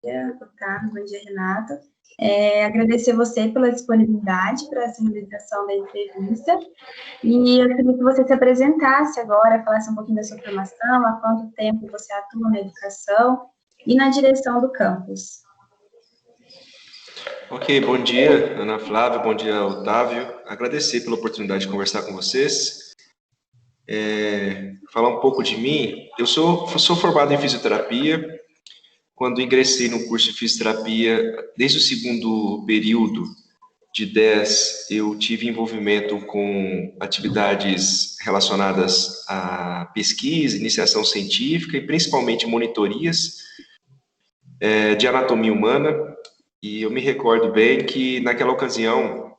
Otávio, bom dia, Renato. Agradecer você pela disponibilidade para essa realização da entrevista. E eu queria que você se apresentasse agora, falasse um pouquinho da sua formação, há quanto tempo você atua na educação e na direção do campus. Ok, bom dia, Ana Flávia, bom dia, Otávio. Agradecer pela oportunidade de conversar com vocês. Falar um pouco de mim. Eu sou formado em fisioterapia. Quando ingressei no curso de fisioterapia, desde o segundo período de 10, eu tive envolvimento com atividades relacionadas à pesquisa, iniciação científica e principalmente monitorias de anatomia humana. E eu me recordo bem que naquela ocasião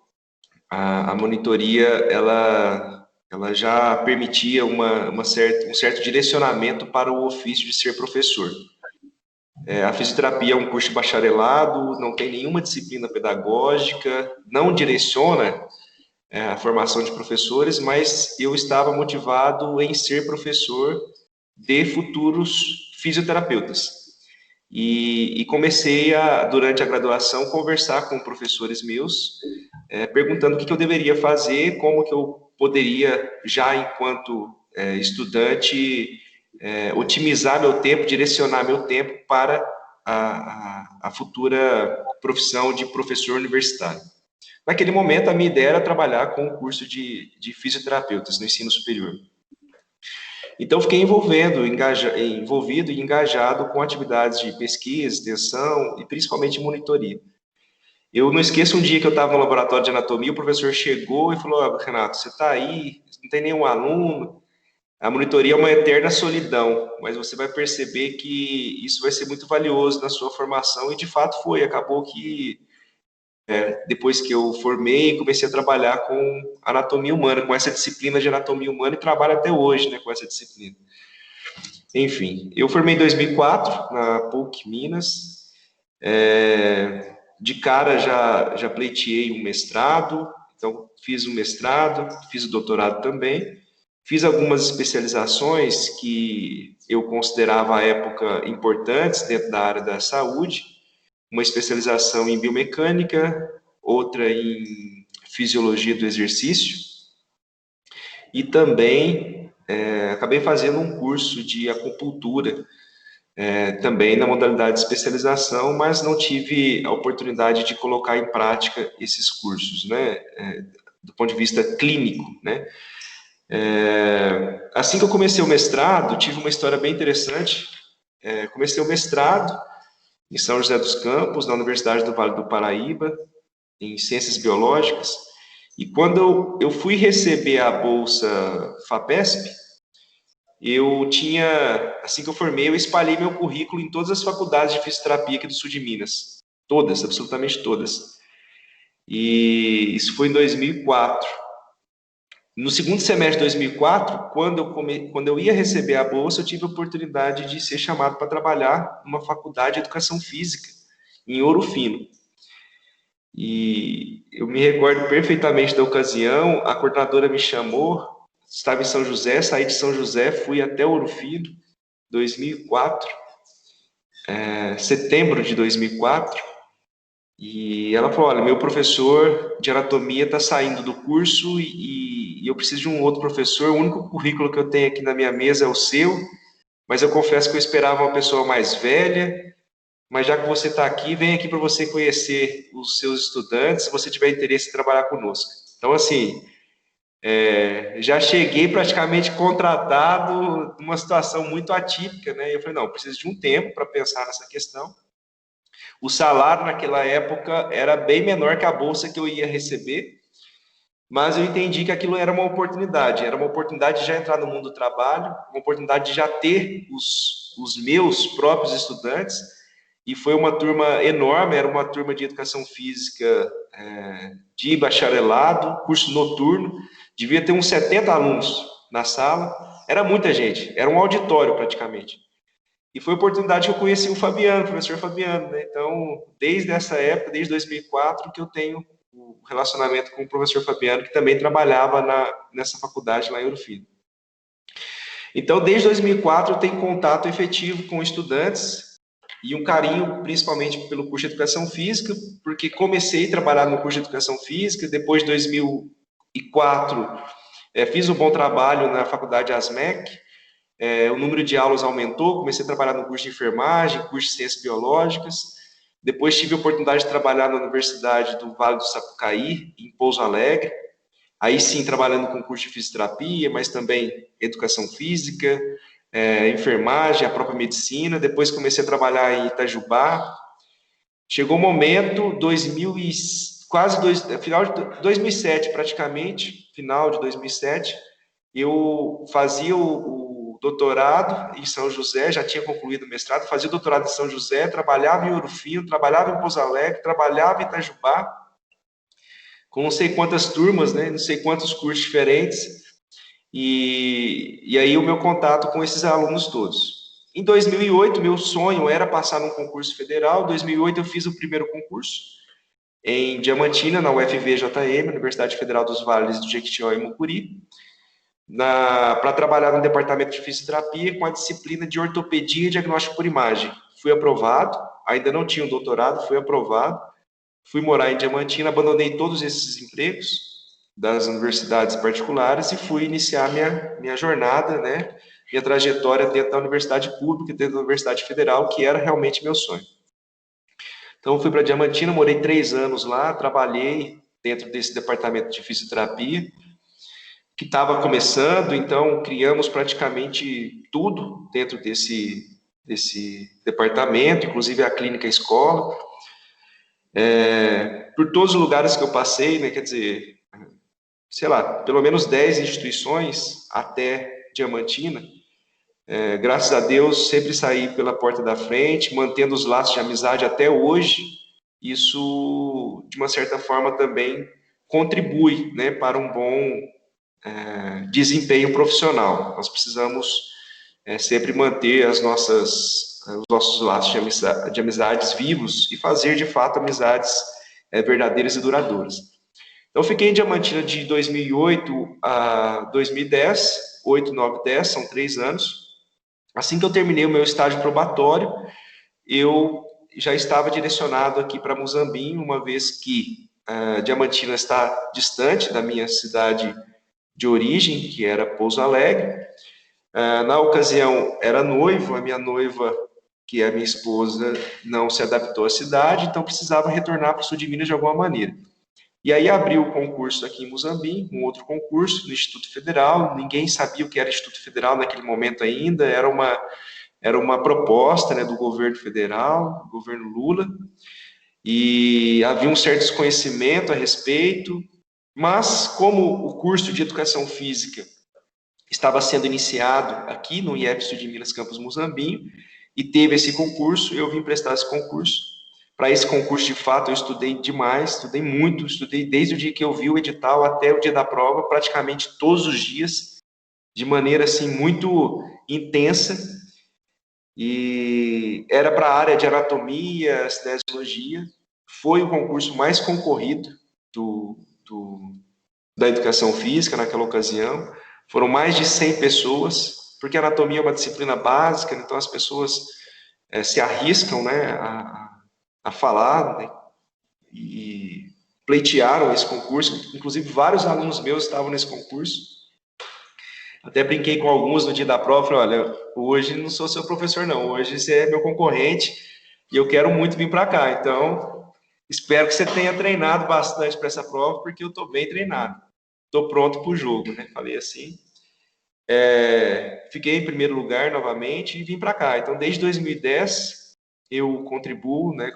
a monitoria ela já permitia um certo direcionamento para o ofício de ser professor. A fisioterapia é um curso de bacharelado, não tem nenhuma disciplina pedagógica, não direciona a formação de professores, mas eu estava motivado em ser professor de futuros fisioterapeutas. E comecei, durante a graduação, conversar com professores meus, perguntando o que eu deveria fazer, como que eu poderia, já enquanto estudante, otimizar meu tempo, direcionar meu tempo para a futura profissão de professor universitário. Naquele momento, a minha ideia era trabalhar com o curso de fisioterapeutas no ensino superior. Então, fiquei envolvido e engajado com atividades de pesquisa, extensão e principalmente monitoria. Eu não esqueço um dia que eu estava no laboratório de anatomia, o professor chegou e falou: Renato, você está aí, não tem nenhum aluno, a monitoria é uma eterna solidão, mas você vai perceber que isso vai ser muito valioso na sua formação, e de fato foi. Acabou que, depois que eu formei, comecei a trabalhar com anatomia humana, com essa disciplina de anatomia humana, e trabalho até hoje, né, com essa disciplina. Enfim, eu formei em 2004, na PUC Minas. De cara já pleiteei um mestrado, então fiz o mestrado, fiz o doutorado também. Fiz algumas especializações que eu considerava à época importantes dentro da área da saúde, uma especialização em biomecânica, outra em fisiologia do exercício, e também acabei fazendo um curso de acupuntura, também na modalidade de especialização, mas não tive a oportunidade de colocar em prática esses cursos, né, do ponto de vista clínico, né. Assim que eu comecei o mestrado, tive uma história bem interessante. Comecei o mestrado em São José dos Campos, na Universidade do Vale do Paraíba, em Ciências Biológicas, e quando eu fui receber a bolsa FAPESP, assim que eu formei, eu espalhei meu currículo em todas as faculdades de fisioterapia aqui do sul de Minas, todas, absolutamente todas, e isso foi em 2004. No segundo semestre de 2004, quando eu ia receber a bolsa, eu tive a oportunidade de ser chamado para trabalhar numa faculdade de educação física, em Ouro Fino. E eu me recordo perfeitamente da ocasião, a coordenadora me chamou, estava em São José, saí de São José, fui até Ouro Fino, 2004, setembro de 2004, e ela falou: olha, meu professor de anatomia está saindo do curso e eu preciso de um outro professor, o único currículo que eu tenho aqui na minha mesa é o seu, mas eu confesso que eu esperava uma pessoa mais velha, mas já que você está aqui, vem aqui para você conhecer os seus estudantes, se você tiver interesse em trabalhar conosco. Então, assim, já cheguei praticamente contratado numa situação muito atípica, né? E eu falei: não, preciso de um tempo para pensar nessa questão. O salário naquela época era bem menor que a bolsa que eu ia receber, mas eu entendi que aquilo era uma oportunidade de já entrar no mundo do trabalho, uma oportunidade de já ter os meus próprios estudantes, e foi uma turma enorme, era uma turma de educação física de bacharelado, curso noturno, devia ter uns 70 alunos na sala, era muita gente, era um auditório praticamente. E foi a oportunidade que eu conheci o Fabiano, o professor Fabiano, né? Então, desde essa época, desde 2004, que eu tenho o relacionamento com o professor Fabiano, que também trabalhava nessa faculdade lá em Ouro Fino. Então, desde 2004, eu tenho contato efetivo com estudantes, E um carinho, principalmente pelo curso de Educação Física, porque comecei a trabalhar no curso de Educação Física, depois de 2004, fiz um bom trabalho na Faculdade ASMEC, o número de aulas aumentou, comecei a trabalhar no curso de enfermagem, curso de ciências biológicas, depois tive a oportunidade de trabalhar na Universidade do Vale do Sapucaí, em Pouso Alegre, aí sim trabalhando com curso de fisioterapia, mas também educação física, enfermagem, a própria medicina, depois comecei a trabalhar em Itajubá. Chegou o momento, final de 2007 praticamente, final de 2007, eu fazia o doutorado em São José, já tinha concluído o mestrado, fazia o doutorado em São José, trabalhava em Ouro Fino, trabalhava em Pouso Alegre, trabalhava em Itajubá, com não sei quantas turmas, né, não sei quantos cursos diferentes, e aí o meu contato com esses alunos todos. Em 2008, meu sonho era passar num concurso federal. Em 2008, eu fiz o primeiro concurso em Diamantina, na UFVJM, Universidade Federal dos Vales do Jequitinhonha e Mucuri, para trabalhar no departamento de fisioterapia com a disciplina de ortopedia e diagnóstico por imagem. Fui aprovado, ainda não tinha um doutorado, fui aprovado, fui morar em Diamantina, abandonei todos esses empregos das universidades particulares e fui iniciar minha jornada, né, minha trajetória dentro da universidade pública, dentro da Universidade Federal, que era realmente meu sonho. Então, fui para Diamantina, morei 3 anos lá, trabalhei dentro desse departamento de fisioterapia, que estava começando, então criamos praticamente tudo dentro desse departamento, inclusive a clínica escola. Por todos os lugares que eu passei, né, quer dizer, sei lá, pelo menos 10 instituições até Diamantina, graças a Deus, sempre saí pela porta da frente, mantendo os laços de amizade até hoje. Isso, de uma certa forma, também contribui, né, para um bom desempenho profissional. Nós precisamos sempre manter os nossos laços de amizades vivos e fazer, de fato, amizades verdadeiras e duradouras. Então, fiquei em Diamantina de 2008 a 2010, 8, 9, 10, são 3 anos. Assim que eu terminei o meu estágio probatório, eu já estava direcionado aqui para Muzambinho, uma vez que Diamantina está distante da minha cidade de origem, que era Pouso Alegre. Na ocasião, era noivo, a minha noiva, que é a minha esposa, não se adaptou à cidade, então precisava retornar para o sul de Minas de alguma maneira. E aí abriu o concurso aqui em Muzambinho, um outro concurso no Instituto Federal, ninguém sabia o que era Instituto Federal naquele momento ainda, era uma proposta, né, do governo federal, do governo Lula, e havia um certo desconhecimento a respeito, mas como o curso de Educação Física estava sendo iniciado aqui no IEF Sul de Minas, Campus Muzambinho, e teve esse concurso, eu vim prestar esse concurso. Para esse concurso, de fato, eu estudei demais, estudei muito, estudei desde o dia que eu vi o edital até o dia da prova, praticamente todos os dias, de maneira assim muito intensa, e era para a área de anatomia, cinesiologia, foi o concurso mais concorrido da educação física naquela ocasião, foram mais de 100 pessoas, porque a anatomia é uma disciplina básica, então as pessoas se arriscam, né, a falar, né, e pleitearam esse concurso, inclusive vários alunos meus estavam nesse concurso. Até brinquei com alguns no dia da prova, falei, olha, hoje não sou seu professor não, hoje você é meu concorrente e eu quero muito vir para cá, então espero que você tenha treinado bastante para essa prova, porque eu estou bem treinado, estou pronto para o jogo, né? Falei assim. Fiquei em primeiro lugar novamente e vim para cá. Então, desde 2010, eu contribuo, né,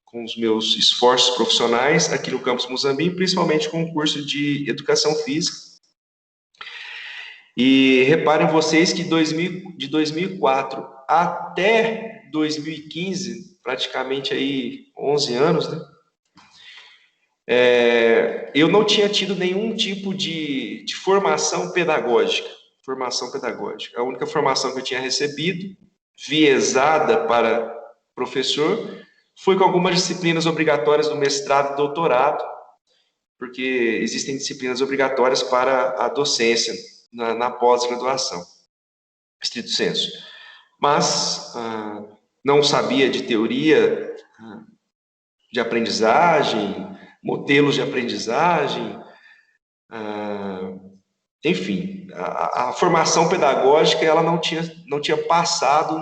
com os meus esforços profissionais aqui no Campus Muzambinho, principalmente com o curso de Educação Física. E reparem vocês que de 2004 até 2015, praticamente aí 11 anos, né, eu não tinha tido nenhum tipo de formação pedagógica. A única formação que eu tinha recebido, viesada para professor, foi com algumas disciplinas obrigatórias do mestrado e doutorado, porque existem disciplinas obrigatórias para a docência na pós-graduação, estrito sensu. Mas não sabia de teoria de aprendizagem, modelos de aprendizagem, enfim, a formação pedagógica ela não tinha passado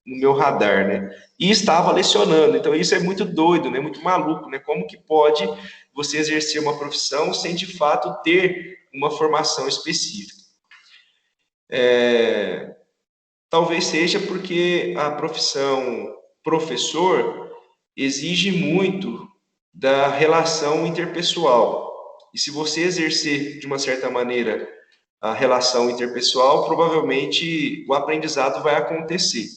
no meu radar, né? E estava lecionando, então isso é muito doido, né? Muito maluco, né? Como que pode você exercer uma profissão sem de fato ter uma formação específica? Talvez seja porque a profissão professor exige muito da relação interpessoal. E se você exercer de uma certa maneira a relação interpessoal, provavelmente o aprendizado vai acontecer.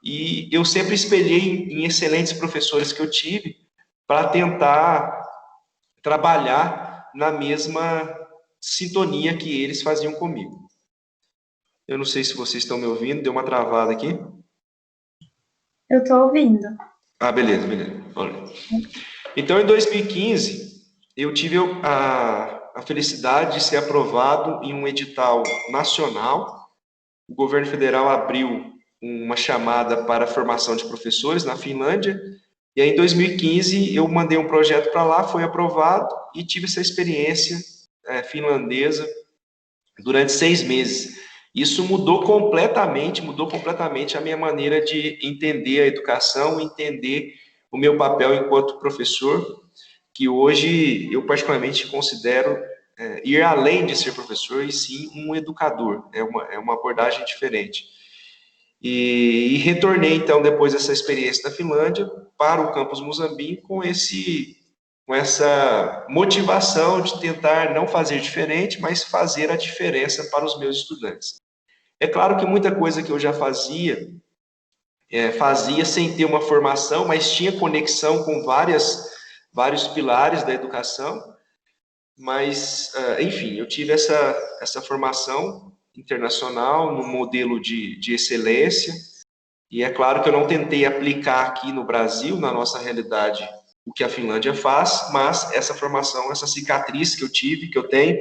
E eu sempre espelhei em excelentes professores que eu tive para tentar trabalhar na mesma sintonia que eles faziam comigo. Eu não sei se vocês estão me ouvindo, deu uma travada aqui. Eu estou ouvindo. Ah, beleza, beleza. Olha. Então, em 2015, eu tive a felicidade de ser aprovado em um edital nacional. O governo federal abriu uma chamada para a formação de professores na Finlândia. E aí, em 2015, eu mandei um projeto para lá, foi aprovado e tive essa experiência finlandesa durante 6 meses. Isso mudou completamente a minha maneira de entender a educação, entender o meu papel enquanto professor, que hoje eu particularmente considero ir além de ser professor e sim um educador. É uma abordagem diferente. E retornei, então, depois dessa experiência da Finlândia, para o campus Muzambique com essa motivação de tentar não fazer diferente, mas fazer a diferença para os meus estudantes. É claro que muita coisa que eu já fazia sem ter uma formação, mas tinha conexão com vários pilares da educação, mas, enfim, eu tive essa formação internacional no modelo de excelência, e é claro que eu não tentei aplicar aqui no Brasil, na nossa realidade, o que a Finlândia faz, mas essa formação, essa cicatriz que eu tive, que eu tenho,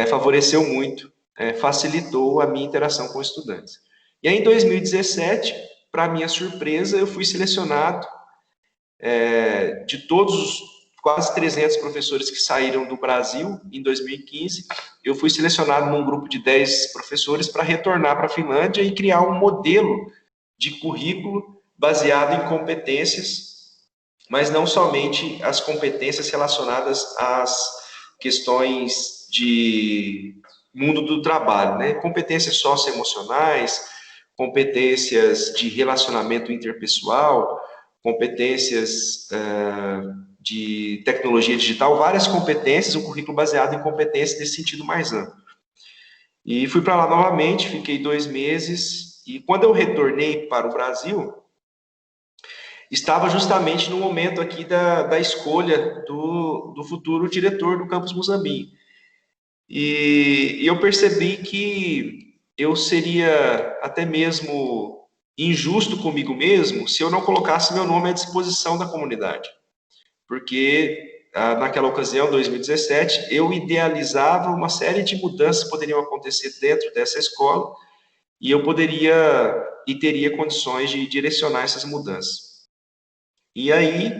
favoreceu muito, facilitou a minha interação com estudantes. E aí, em 2017, para minha surpresa, eu fui selecionado de todos os quase 300 professores que saíram do Brasil em 2015, eu fui selecionado num grupo de 10 professores para retornar para a Finlândia e criar um modelo de currículo baseado em competências, mas não somente as competências relacionadas às questões de mundo do trabalho, né? Competências socioemocionais, competências de relacionamento interpessoal, competências de tecnologia digital, várias competências, um currículo baseado em competências nesse sentido mais amplo. E fui para lá novamente, fiquei 2 meses, e quando eu retornei para o Brasil, estava justamente no momento aqui da escolha do futuro diretor do campus Muzambique. E eu percebi que eu seria até mesmo injusto comigo mesmo se eu não colocasse meu nome à disposição da comunidade. Porque naquela ocasião, 2017, eu idealizava uma série de mudanças que poderiam acontecer dentro dessa escola e eu poderia e teria condições de direcionar essas mudanças. E aí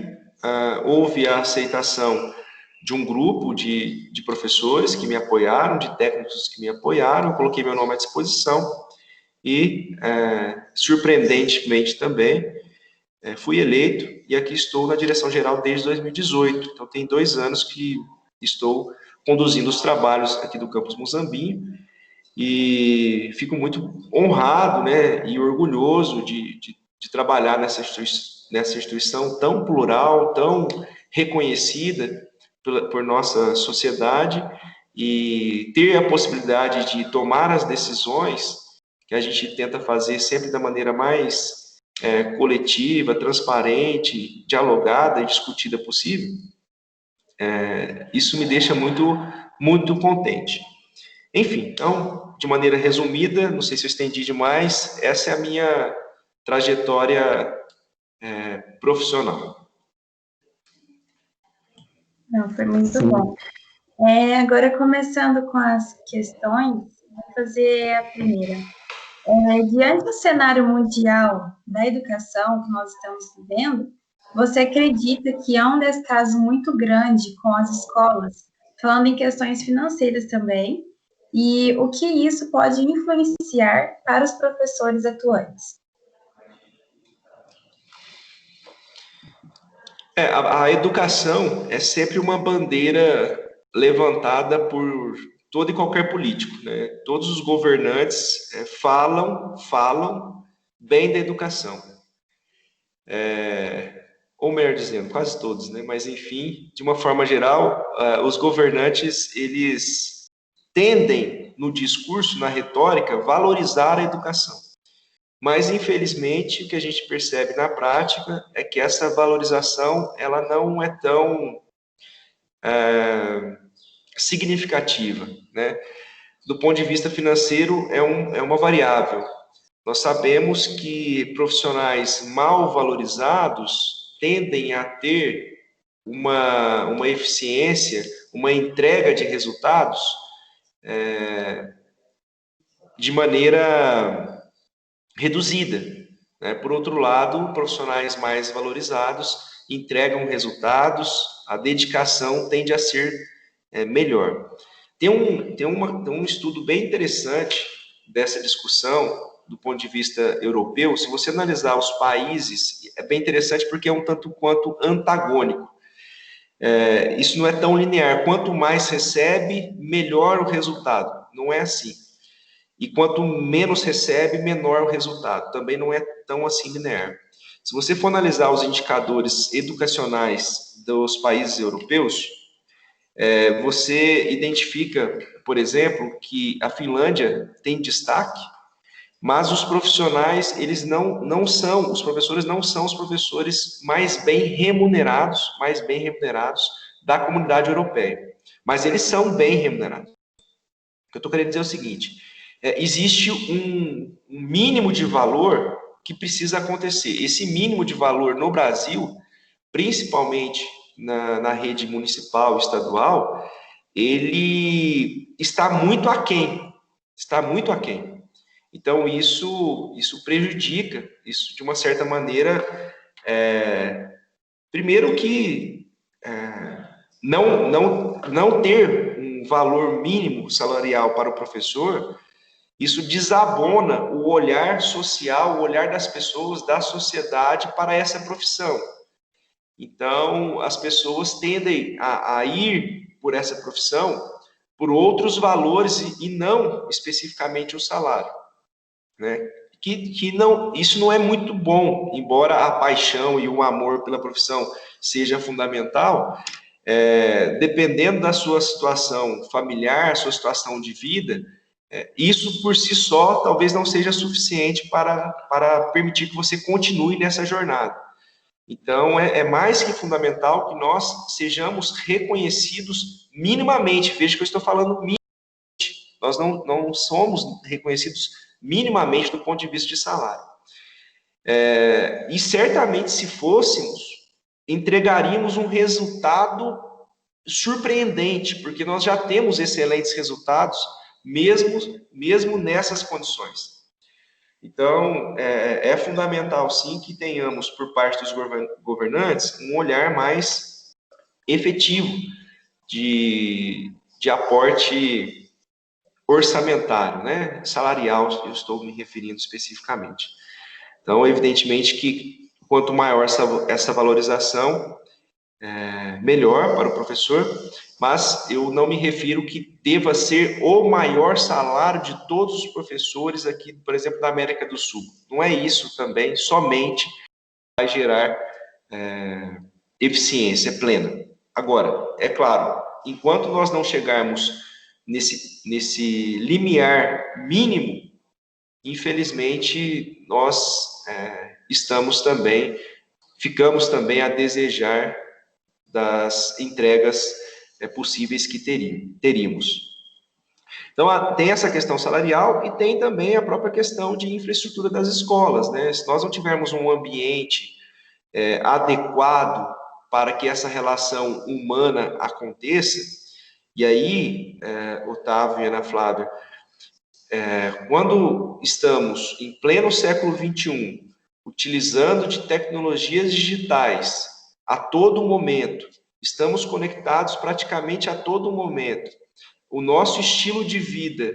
houve a aceitação de um grupo de professores que me apoiaram, de técnicos que me apoiaram, eu coloquei meu nome à disposição e, surpreendentemente também, fui eleito e aqui estou na direção geral desde 2018. Então, tem 2 anos que estou conduzindo os trabalhos aqui do campus Muzambique e fico muito honrado, né, e orgulhoso de trabalhar nessa instituição tão plural, tão reconhecida por nossa sociedade e ter a possibilidade de tomar as decisões que a gente tenta fazer sempre da maneira mais coletiva, transparente, dialogada e discutida possível, isso me deixa muito, muito contente. Enfim, então, de maneira resumida, não sei se eu estendi demais, essa é a minha trajetória profissional. Não, foi muito bom. Agora, começando com as questões, vou fazer a primeira. Diante do cenário mundial da educação que nós estamos vivendo, você acredita que há um descaso muito grande com as escolas, falando em questões financeiras também, e o que isso pode influenciar para os professores atuantes? A educação é sempre uma bandeira levantada por todo e qualquer político, né? Todos os governantes falam bem da educação. Ou melhor dizendo, quase todos, né? Mas enfim, de uma forma geral, os governantes, eles tendem no discurso, na retórica, valorizar a educação. Mas, infelizmente, o que a gente percebe na prática é que essa valorização ela não é tão significativa, né? Do ponto de vista financeiro, é uma variável. Nós sabemos que profissionais mal valorizados tendem a ter uma eficiência, uma entrega de resultados de maneira reduzida, né? Por outro lado, profissionais mais valorizados entregam resultados, a dedicação tende a ser melhor. Tem um estudo bem interessante dessa discussão do ponto de vista europeu. Se você analisar os países, é bem interessante porque é um tanto quanto antagônico. Isso não é tão linear. Quanto mais recebe, melhor o resultado. Não é assim. E quanto menos recebe, menor o resultado. Também não é tão assim linear. Se você for analisar os indicadores educacionais dos países europeus, você identifica, por exemplo, que a Finlândia tem destaque, mas os profissionais, eles não são, os professores não são os professores mais bem remunerados da comunidade europeia. Mas eles são bem remunerados. O que eu estou querendo dizer é o seguinte: existe um mínimo de valor que precisa acontecer. Esse mínimo de valor no Brasil, principalmente na rede municipal e estadual, ele está muito aquém. Está muito aquém. Então, isso prejudica, isso de uma certa maneira, primeiro que não ter um valor mínimo salarial para o professor, isso desabona o olhar social, o olhar das pessoas, da sociedade para essa profissão. Então, as pessoas tendem a ir por essa profissão por outros valores e não especificamente o salário, né? Que não, isso não é muito bom, embora a paixão e o amor pela profissão seja fundamental. Dependendo da sua situação familiar, sua situação de vida, isso por si só talvez não seja suficiente para permitir que você continue nessa jornada. Então, é mais que fundamental que nós sejamos reconhecidos minimamente. Veja que eu estou falando minimamente. Nós não somos reconhecidos minimamente do ponto de vista de salário. E certamente, se fôssemos, entregaríamos um resultado surpreendente, porque nós já temos excelentes resultados, mesmo nessas condições. Então, é fundamental, sim, que tenhamos, por parte dos governantes, um olhar mais efetivo de aporte orçamentário, né? Salarial, eu estou me referindo especificamente. Então, evidentemente que quanto maior essa valorização, melhor para o professor, mas eu não me refiro que deva ser o maior salário de todos os professores aqui, por exemplo, da América do Sul. Não é isso também, somente vai gerar eficiência plena. Agora, é claro, enquanto nós não chegarmos nesse limiar mínimo, infelizmente, nós ficamos também a desejar das entregas possíveis que teríamos. Então, tem essa questão salarial e tem também a própria questão de infraestrutura das escolas, né? Se nós não tivermos um ambiente adequado para que essa relação humana aconteça, e aí, Otávio e Ana Flávia, quando estamos em pleno século XXI, utilizando de tecnologias digitais a todo momento, estamos conectados praticamente a todo momento, o nosso estilo de vida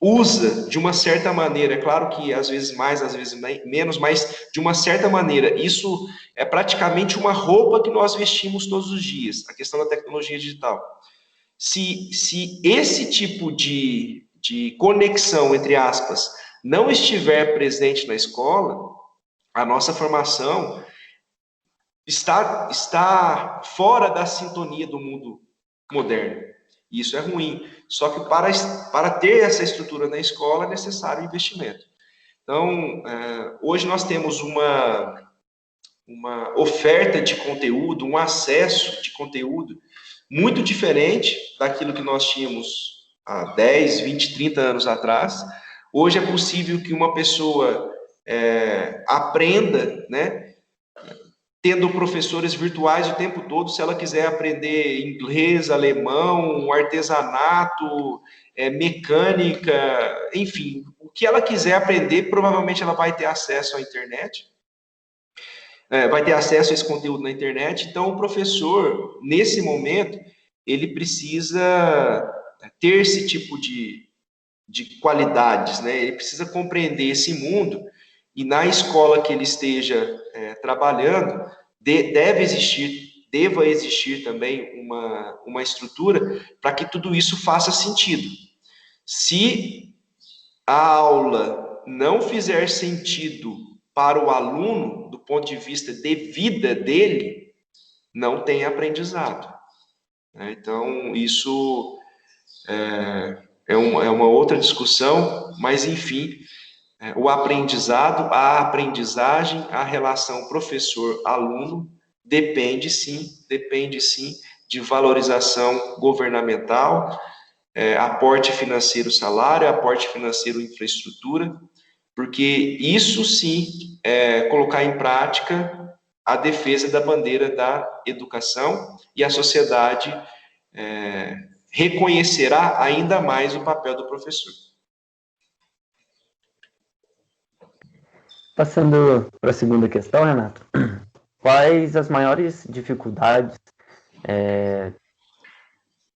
usa de uma certa maneira, é claro que às vezes mais, às vezes menos, mas de uma certa maneira, isso é praticamente uma roupa que nós vestimos todos os dias, a questão da tecnologia digital. Se esse tipo de conexão, entre aspas, não estiver presente na escola, a nossa formação está fora da sintonia do mundo moderno. Isso é ruim. Só que para ter essa estrutura na escola é necessário investimento. Então, hoje nós temos uma oferta de conteúdo, um acesso de conteúdo muito diferente daquilo que nós tínhamos há 10, 20, 30 anos atrás. Hoje é possível que uma pessoa aprenda, né, tendo professores virtuais o tempo todo, se ela quiser aprender inglês, alemão, artesanato, mecânica, enfim, o que ela quiser aprender, provavelmente ela vai ter acesso à internet, vai ter acesso a esse conteúdo na internet. Então, o professor, nesse momento, ele precisa ter esse tipo de qualidades, né? Ele precisa compreender esse mundo, e na escola que ele esteja trabalhando, deva existir também uma estrutura para que tudo isso faça sentido. Se a aula não fizer sentido para o aluno, do ponto de vista de vida dele, não tem aprendizado. Então, isso é uma outra discussão, mas, enfim, o aprendizado, a aprendizagem, a relação professor-aluno depende sim de valorização governamental, aporte financeiro salário, aporte financeiro infraestrutura, porque isso sim é colocar em prática a defesa da bandeira da educação, e a sociedade reconhecerá ainda mais o papel do professor. Passando para a segunda questão, Renato, quais as maiores dificuldades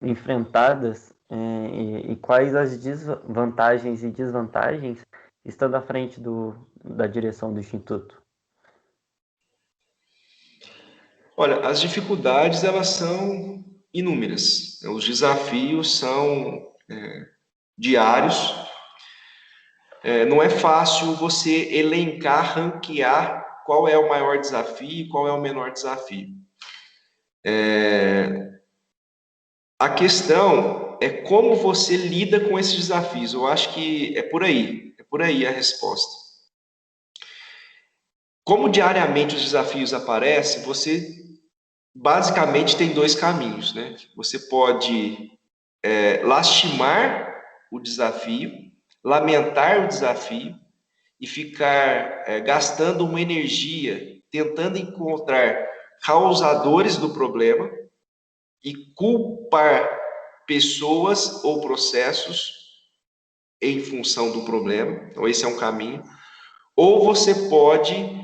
enfrentadas e quais as vantagens e desvantagens estando à frente da direção do Instituto? Olha, as dificuldades, elas são inúmeras. Os desafios são diários. Não é fácil você elencar, ranquear qual é o maior desafio e qual é o menor desafio. A questão é como você lida com esses desafios. Eu acho que é por aí a resposta. Como diariamente os desafios aparecem, você basicamente tem dois caminhos, né? Você pode lastimar o desafio, lamentar o desafio e ficar gastando uma energia tentando encontrar causadores do problema e culpar pessoas ou processos em função do problema. Então, esse é um caminho. Ou você pode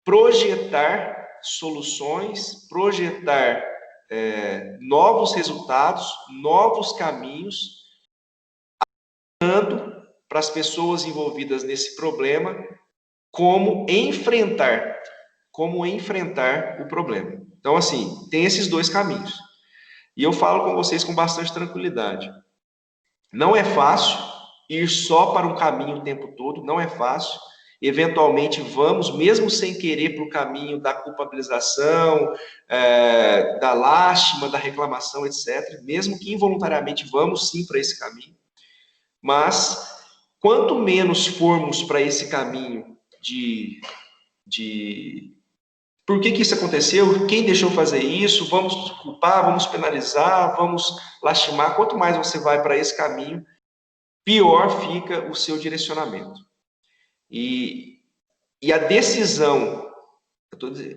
projetar soluções, projetar novos resultados, novos caminhos, dando para as pessoas envolvidas nesse problema como enfrentar o problema. Então, assim, tem esses dois caminhos. E eu falo com vocês com bastante tranquilidade. Não é fácil ir só para um caminho o tempo todo, não é fácil. Eventualmente vamos, mesmo sem querer, para o caminho da culpabilização, da lástima, da reclamação, etc. Mesmo que involuntariamente vamos sim para esse caminho. Mas quanto menos formos para esse caminho de por que isso aconteceu, quem deixou fazer isso, vamos culpar, vamos penalizar, vamos lastimar, quanto mais você vai para esse caminho, pior fica o seu direcionamento. E a decisão,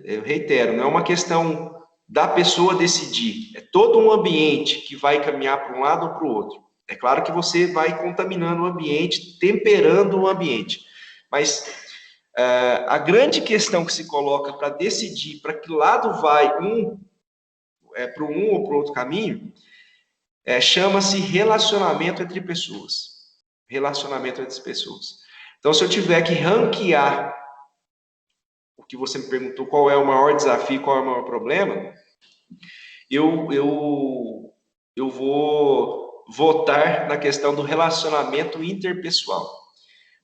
eu reitero, não é uma questão da pessoa decidir, é todo um ambiente que vai caminhar para um lado ou para o outro. É claro que você vai contaminando o ambiente, temperando o ambiente, mas a grande questão que se coloca para decidir para que lado vai para um ou para outro caminho, chama-se relacionamento entre pessoas. Relacionamento entre pessoas. Então, se eu tiver que ranquear o que você me perguntou, qual é o maior desafio, qual é o maior problema, eu vou votar na questão do relacionamento interpessoal.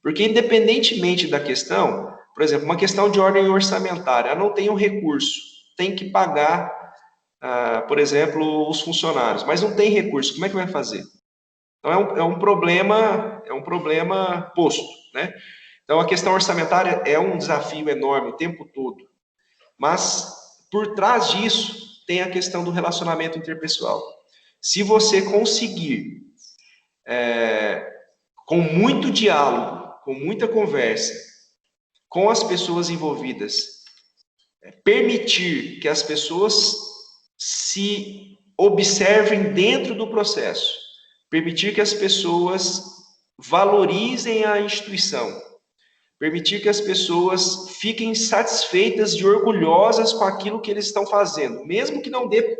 Porque independentemente da questão, por exemplo, uma questão de ordem orçamentária, eu não tenho recurso, tem que pagar, por exemplo, os funcionários, mas não tem recurso, como é que vai fazer? Então é um problema posto, né? Então a questão orçamentária é um desafio enorme o tempo todo, mas por trás disso tem a questão do relacionamento interpessoal. Se você conseguir, com muito diálogo, com muita conversa, com as pessoas envolvidas, permitir que as pessoas se observem dentro do processo, permitir que as pessoas valorizem a instituição, permitir que as pessoas fiquem satisfeitas e orgulhosas com aquilo que eles estão fazendo, mesmo que não dê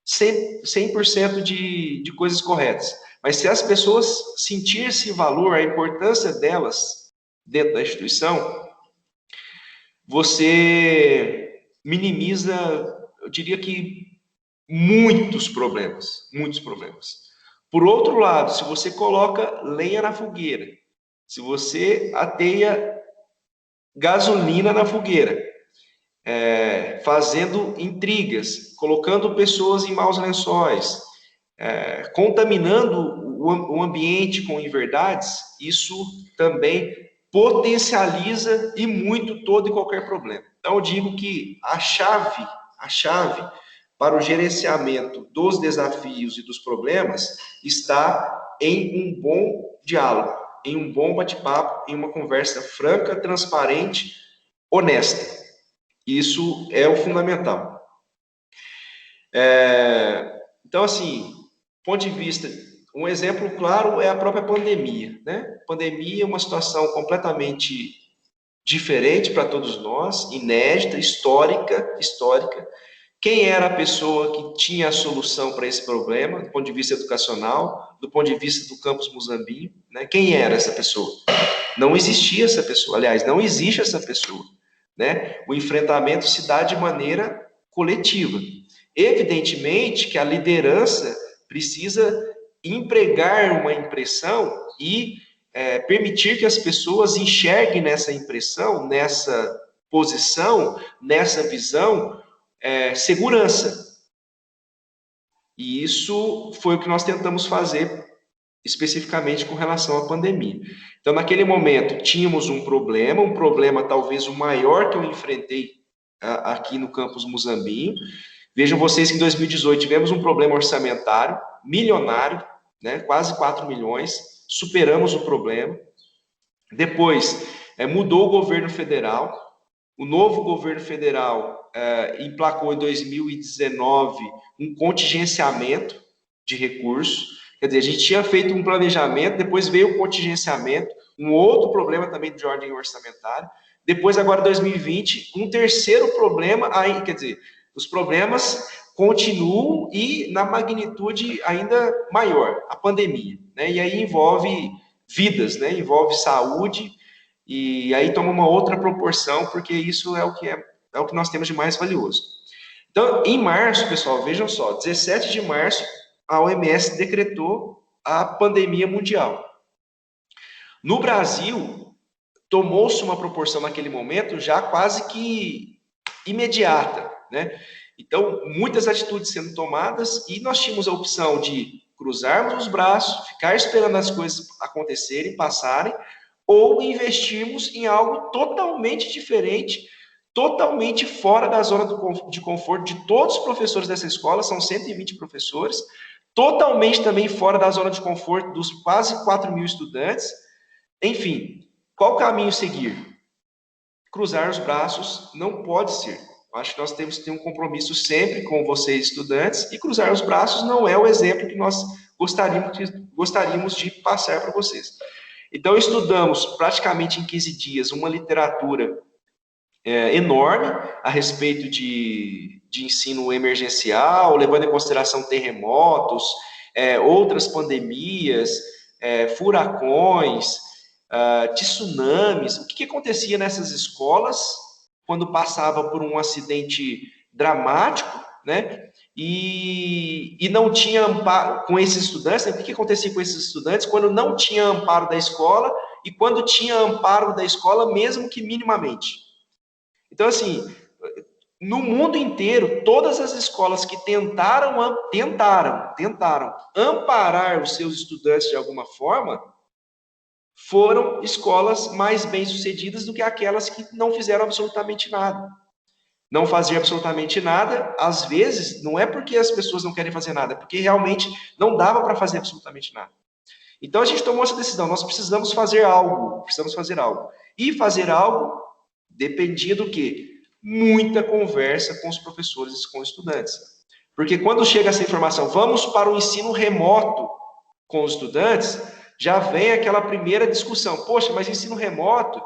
100% de coisas corretas. Mas se as pessoas sentirem esse valor, a importância delas dentro da instituição, você minimiza, eu diria que muitos problemas, muitos problemas. Por outro lado, se você coloca lenha na fogueira, se você ateia gasolina na fogueira, fazendo intrigas, colocando pessoas em maus lençóis, contaminando o ambiente com inverdades, isso também potencializa e muito todo e qualquer problema. Então, eu digo que a chave para o gerenciamento dos desafios e dos problemas está em um bom diálogo, em um bom bate-papo, em uma conversa franca, transparente, honesta. Isso é o fundamental. Então, assim, ponto de vista, um exemplo claro é a própria pandemia, né? Pandemia é uma situação completamente diferente para todos nós, inédita, histórica. Quem era a pessoa que tinha a solução para esse problema, do ponto de vista educacional, do ponto de vista do campus Muzambinho, né? Quem era essa pessoa? Não existia essa pessoa, aliás, não existe essa pessoa, né? O enfrentamento se dá de maneira coletiva. Evidentemente que a liderança precisa empregar uma impressão e permitir que as pessoas enxerguem nessa impressão, nessa posição, nessa visão, segurança. E isso foi o que nós tentamos fazer especificamente com relação à pandemia. Então, naquele momento, tínhamos um problema talvez o maior que eu enfrentei aqui no campus Muzambinho. Vejam vocês que em 2018 tivemos um problema orçamentário milionário, né, quase 4 milhões, superamos o problema. Depois, mudou o governo federal. O novo governo federal emplacou em 2019 um contingenciamento de recursos. Quer dizer, a gente tinha feito um planejamento, depois veio o contingenciamento, um outro problema também de ordem orçamentária. Depois, agora, 2020, um terceiro problema, aí, quer dizer, os problemas continuam e na magnitude ainda maior, a pandemia, né? E aí envolve vidas, né? Envolve saúde, e aí toma uma outra proporção, porque isso é o que nós temos de mais valioso. Então, em março, pessoal, vejam só, 17 de março, a OMS decretou a pandemia mundial. No Brasil, tomou-se uma proporção naquele momento já quase que imediata, né? Então, muitas atitudes sendo tomadas e nós tínhamos a opção de cruzarmos os braços, ficar esperando as coisas acontecerem, passarem, ou investirmos em algo totalmente diferente, totalmente fora da zona de conforto de todos os professores dessa escola, são 120 professores, totalmente também fora da zona de conforto dos quase 4 mil estudantes. Enfim, qual caminho seguir? Cruzar os braços não pode ser. Acho que nós temos que ter um compromisso sempre com vocês, estudantes, e cruzar os braços não é o exemplo que nós gostaríamos de passar para vocês. Então, estudamos praticamente em 15 dias uma literatura enorme a respeito de ensino emergencial, levando em consideração terremotos, outras pandemias, furacões, tsunamis. O que acontecia nessas escolas quando passava por um acidente dramático, né? E não tinha amparo com esses estudantes, né? O que acontecia com esses estudantes quando não tinha amparo da escola e quando tinha amparo da escola, mesmo que minimamente. Então, assim, no mundo inteiro, todas as escolas que tentaram amparar os seus estudantes de alguma forma, foram escolas mais bem-sucedidas do que aquelas que não fizeram absolutamente nada. Não fazer absolutamente nada, às vezes, não é porque as pessoas não querem fazer nada, é porque realmente não dava para fazer absolutamente nada. Então, a gente tomou essa decisão, nós precisamos fazer algo. E fazer algo dependia do quê? Muita conversa com os professores e com os estudantes. Porque quando chega essa informação, vamos para o ensino remoto com os estudantes, já vem aquela primeira discussão. Poxa, mas ensino remoto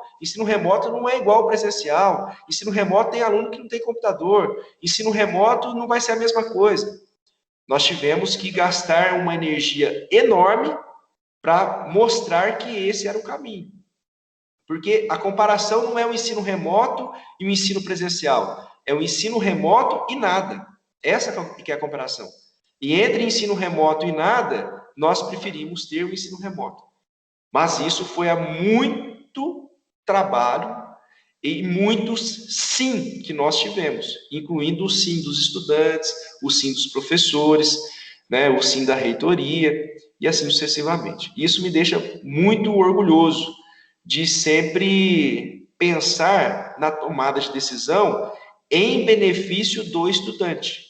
não é igual ao presencial. Ensino remoto tem aluno que não tem computador. Ensino remoto não vai ser a mesma coisa. Nós tivemos que gastar uma energia enorme para mostrar que esse era o caminho. Porque a comparação não é o ensino remoto e o ensino presencial. É o ensino remoto e nada. Essa que é a comparação. E entre ensino remoto e nada, nós preferimos ter o ensino remoto. Mas isso foi a muito trabalho e muitos sim que nós tivemos, incluindo o sim dos estudantes, o sim dos professores, né, o sim da reitoria e assim sucessivamente. Isso me deixa muito orgulhoso de sempre pensar na tomada de decisão em benefício do estudante,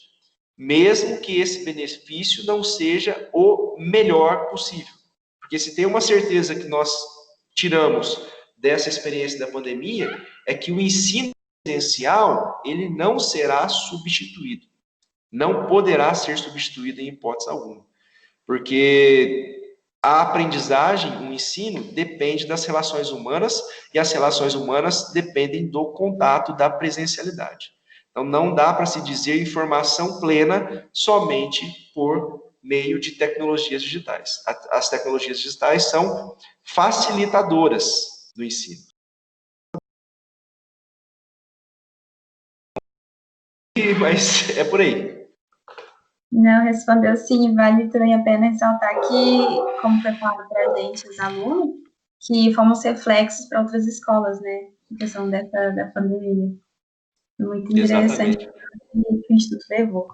mesmo que esse benefício não seja o melhor possível. Porque se tem uma certeza que nós tiramos dessa experiência da pandemia, é que o ensino presencial, ele não será substituído. Não poderá ser substituído em hipótese alguma. Porque a aprendizagem, o ensino, depende das relações humanas e as relações humanas dependem do contato, da presencialidade. Então, não dá para se dizer informação plena somente por meio de tecnologias digitais. As tecnologias digitais são facilitadoras do ensino. Mas é por aí. Não, respondeu sim. Vale também a pena ressaltar que, como foi falado para a gente, os alunos, que fomos reflexos para outras escolas, né? Em questão da pandemia. Muito interessante que o Instituto levou.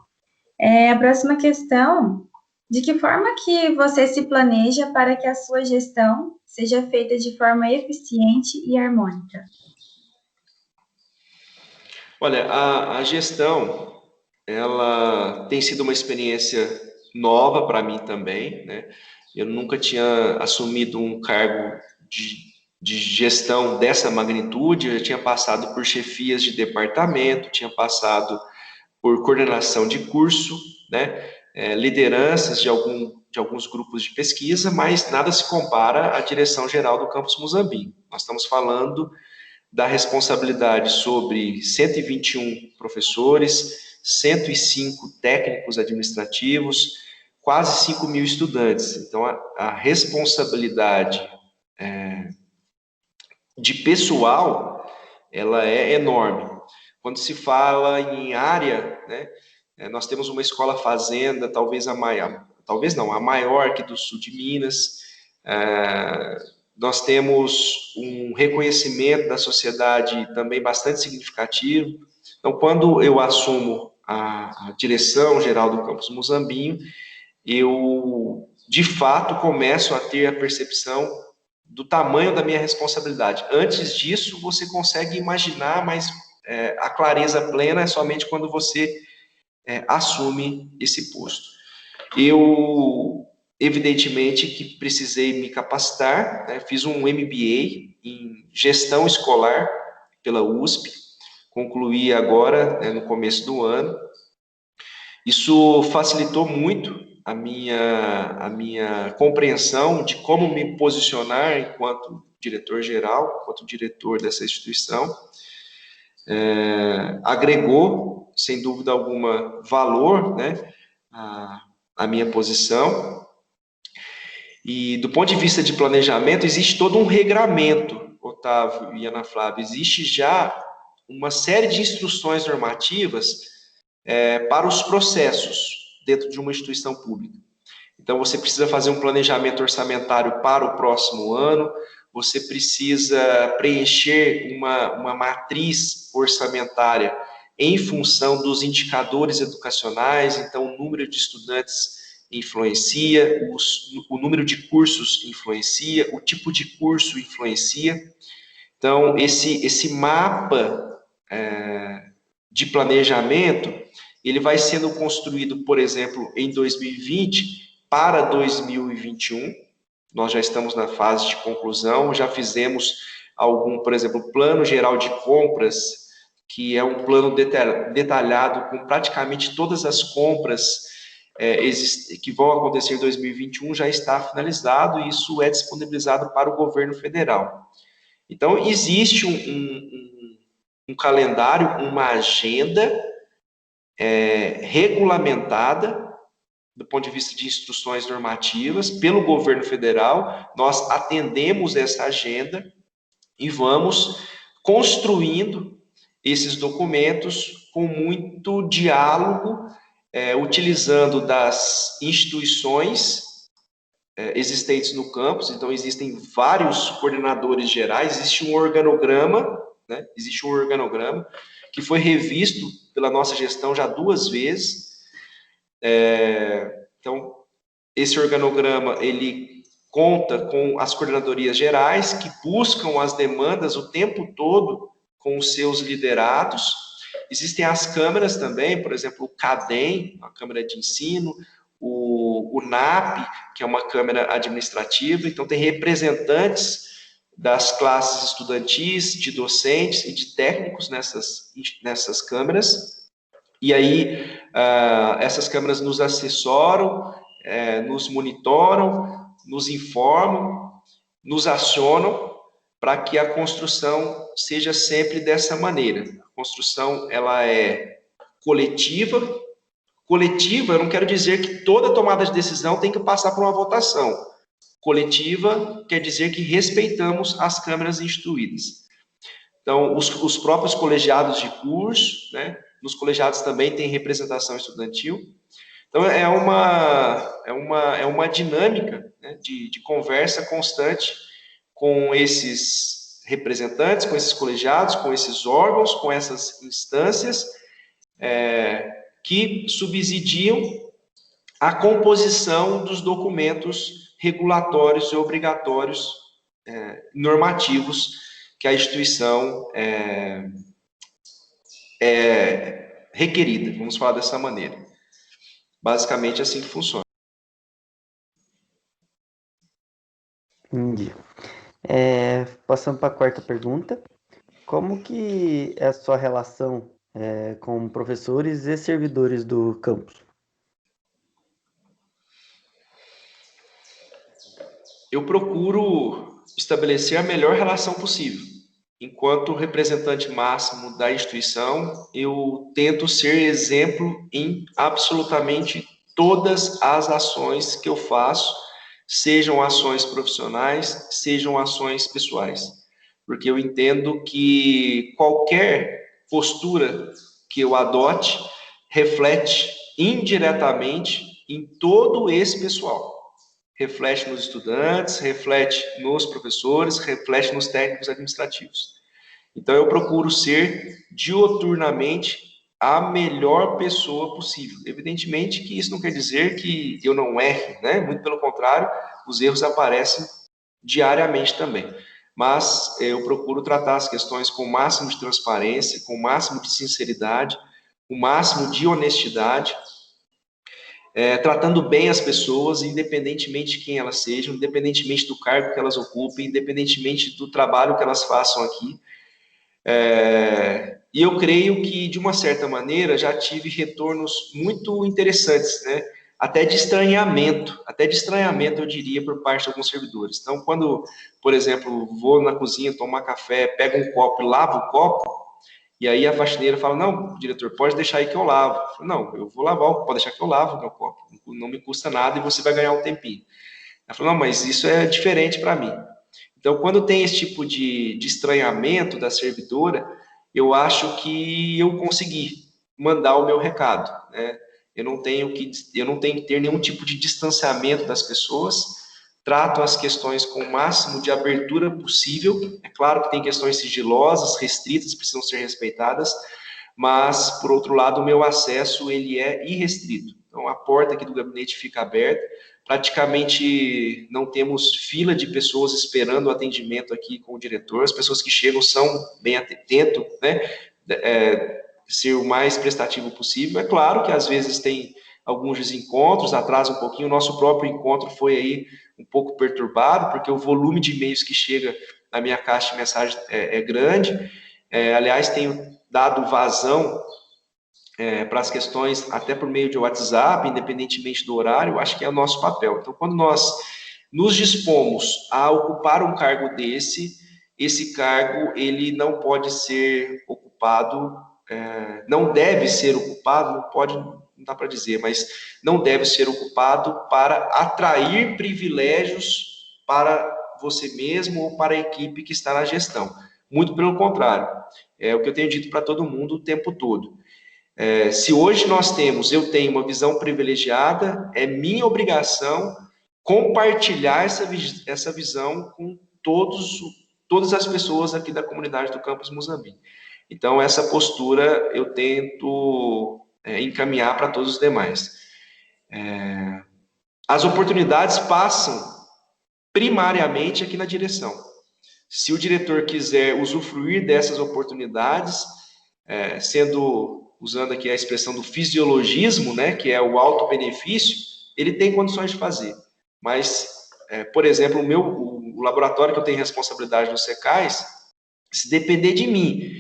A próxima questão, de que forma que você se planeja para que a sua gestão seja feita de forma eficiente e harmônica? Olha, a gestão, ela tem sido uma experiência nova para mim também, né? Eu nunca tinha assumido um cargo de gestão dessa magnitude, eu já tinha passado por chefias de departamento, tinha passado por coordenação de curso, né? Lideranças de alguns grupos de pesquisa, mas nada se compara à direção geral do Campus Muzambinho. Nós estamos falando da responsabilidade sobre 121 professores, 105 técnicos administrativos, quase 5.000 estudantes. Então, a responsabilidade de pessoal, ela é enorme. Quando se fala em área, né, nós temos uma escola fazenda, talvez a maior aqui do sul de Minas. Nós temos um reconhecimento da sociedade também bastante significativo. Então, quando eu assumo a direção geral do Campus Muzambinho, eu, de fato, começo a ter a percepção do tamanho da minha responsabilidade. Antes disso, você consegue imaginar, mas a clareza plena é somente quando você assume esse posto. Eu, evidentemente, que precisei me capacitar, né? Fiz um MBA em gestão escolar pela USP, concluí agora, no começo do ano. Isso facilitou muito a minha compreensão de como me posicionar enquanto diretor-geral, enquanto diretor dessa instituição. Agregou, sem dúvida alguma, valor, né, a minha posição. E do ponto de vista de planejamento, existe todo um regramento, Otávio e Ana Flávia, existe já uma série de instruções normativas para os processos dentro de uma instituição pública. Então, você precisa fazer um planejamento orçamentário para o próximo ano, você precisa preencher uma matriz orçamentária em função dos indicadores educacionais, então o número de estudantes influencia, o número de cursos influencia, o tipo de curso influencia. Então, esse mapa de planejamento, ele vai sendo construído, por exemplo, em 2020 para 2021. Nós já estamos na fase de conclusão, já fizemos por exemplo, plano geral de compras, que é um plano detalhado com praticamente todas as compras que vão acontecer em 2021, já está finalizado e isso é disponibilizado para o governo federal. Então, existe um calendário, uma agenda regulamentada do ponto de vista de instruções normativas pelo governo federal. Nós atendemos essa agenda e vamos construindo esses documentos com muito diálogo, utilizando das instituições existentes no campus. Então, existem vários coordenadores gerais, existe um organograma, né? Existe um organograma que foi revisto pela nossa gestão já 2 vezes. Então, esse organograma, ele conta com as coordenadorias gerais, que buscam as demandas o tempo todo com os seus liderados. Existem as câmaras também, por exemplo, o CADEM, a Câmara de Ensino, o NAP, que é uma câmara administrativa. Então, tem representantes das classes estudantis, de docentes e de técnicos nessas câmaras. E aí, essas câmaras nos assessoram, nos monitoram, nos informam, nos acionam para que a construção seja sempre dessa maneira. A construção, ela é coletiva. Coletiva, eu não quero dizer que toda tomada de decisão tem que passar por uma votação. Coletiva quer dizer que respeitamos as câmaras instituídas. Então, os próprios colegiados de curso, né? Nos colegiados também tem representação estudantil. Então, é uma dinâmica, né, de conversa constante com esses representantes, com esses colegiados, com esses órgãos, com essas instâncias que subsidiam a composição dos documentos regulatórios e obrigatórios normativos que a instituição é requerida, vamos falar dessa maneira. Basicamente, assim que funciona. Entendi. Passando para a quarta pergunta, como que é a sua relação com professores e servidores do campus? Eu procuro estabelecer a melhor relação possível. Enquanto representante máximo da instituição, eu tento ser exemplo em absolutamente todas as ações que eu faço, sejam ações profissionais, sejam ações pessoais. Porque eu entendo que qualquer postura que eu adote reflete indiretamente em todo esse pessoal. Reflete nos estudantes, reflete nos professores, reflete nos técnicos administrativos. Então, eu procuro ser dioturnamente a melhor pessoa possível. Evidentemente que isso não quer dizer que eu não erre, né? Muito pelo contrário, os erros aparecem diariamente também. Mas eu procuro tratar as questões com o máximo de transparência, com o máximo de sinceridade, com o máximo de honestidade, tratando bem as pessoas, independentemente de quem elas sejam, independentemente do cargo que elas ocupem, independentemente do trabalho que elas façam aqui. E eu creio que, de uma certa maneira, já tive retornos muito interessantes, né? até de estranhamento, eu diria, por parte de alguns servidores. Então, quando, por exemplo, vou na cozinha tomar café, pego um copo e lavo o copo, e aí a faxineira fala, não, diretor, pode deixar aí que eu lavo. Eu falo, não, eu vou lavar, pode deixar que eu lavo o meu copo, não me custa nada e você vai ganhar um tempinho. Ela falou, não, mas isso é diferente para mim. Então, quando tem esse tipo de estranhamento da servidora, eu acho que eu consegui mandar o meu recado, né? Eu não tenho que ter nenhum tipo de distanciamento das pessoas, trato as questões com o máximo de abertura possível. É claro que tem questões sigilosas, restritas, precisam ser respeitadas, mas, por outro lado, o meu acesso ele é irrestrito. Então, a porta aqui do gabinete fica aberta, praticamente não temos fila de pessoas esperando o atendimento aqui com o diretor, as pessoas que chegam são bem atentas, né? Ser o mais prestativo possível. É claro que às vezes tem alguns desencontros, atrasa um pouquinho, o nosso próprio encontro foi aí um pouco perturbado, porque o volume de e-mails que chega na minha caixa de mensagem é grande. Aliás, tenho dado vazão para as questões até por meio de WhatsApp, independentemente do horário, acho que é o nosso papel. Então, quando nós nos dispomos a ocupar um cargo esse cargo ele não pode ser ocupado, não deve ser ocupado, não dá para dizer, mas não deve ser ocupado para atrair privilégios para você mesmo ou para a equipe que está na gestão. Muito pelo contrário, é o que eu tenho dito para todo mundo o tempo todo. Se hoje eu tenho uma visão privilegiada, é minha obrigação compartilhar essa visão com todas as pessoas aqui da comunidade do Campus Muzambique. Então, essa postura eu tento encaminhar para todos os demais. As oportunidades passam primariamente aqui na direção. Se o diretor quiser usufruir dessas oportunidades, usando aqui a expressão do fisiologismo, né, que é o alto benefício, ele tem condições de fazer. Mas, por exemplo, o laboratório que eu tenho responsabilidade no SECAIS, se depender de mim,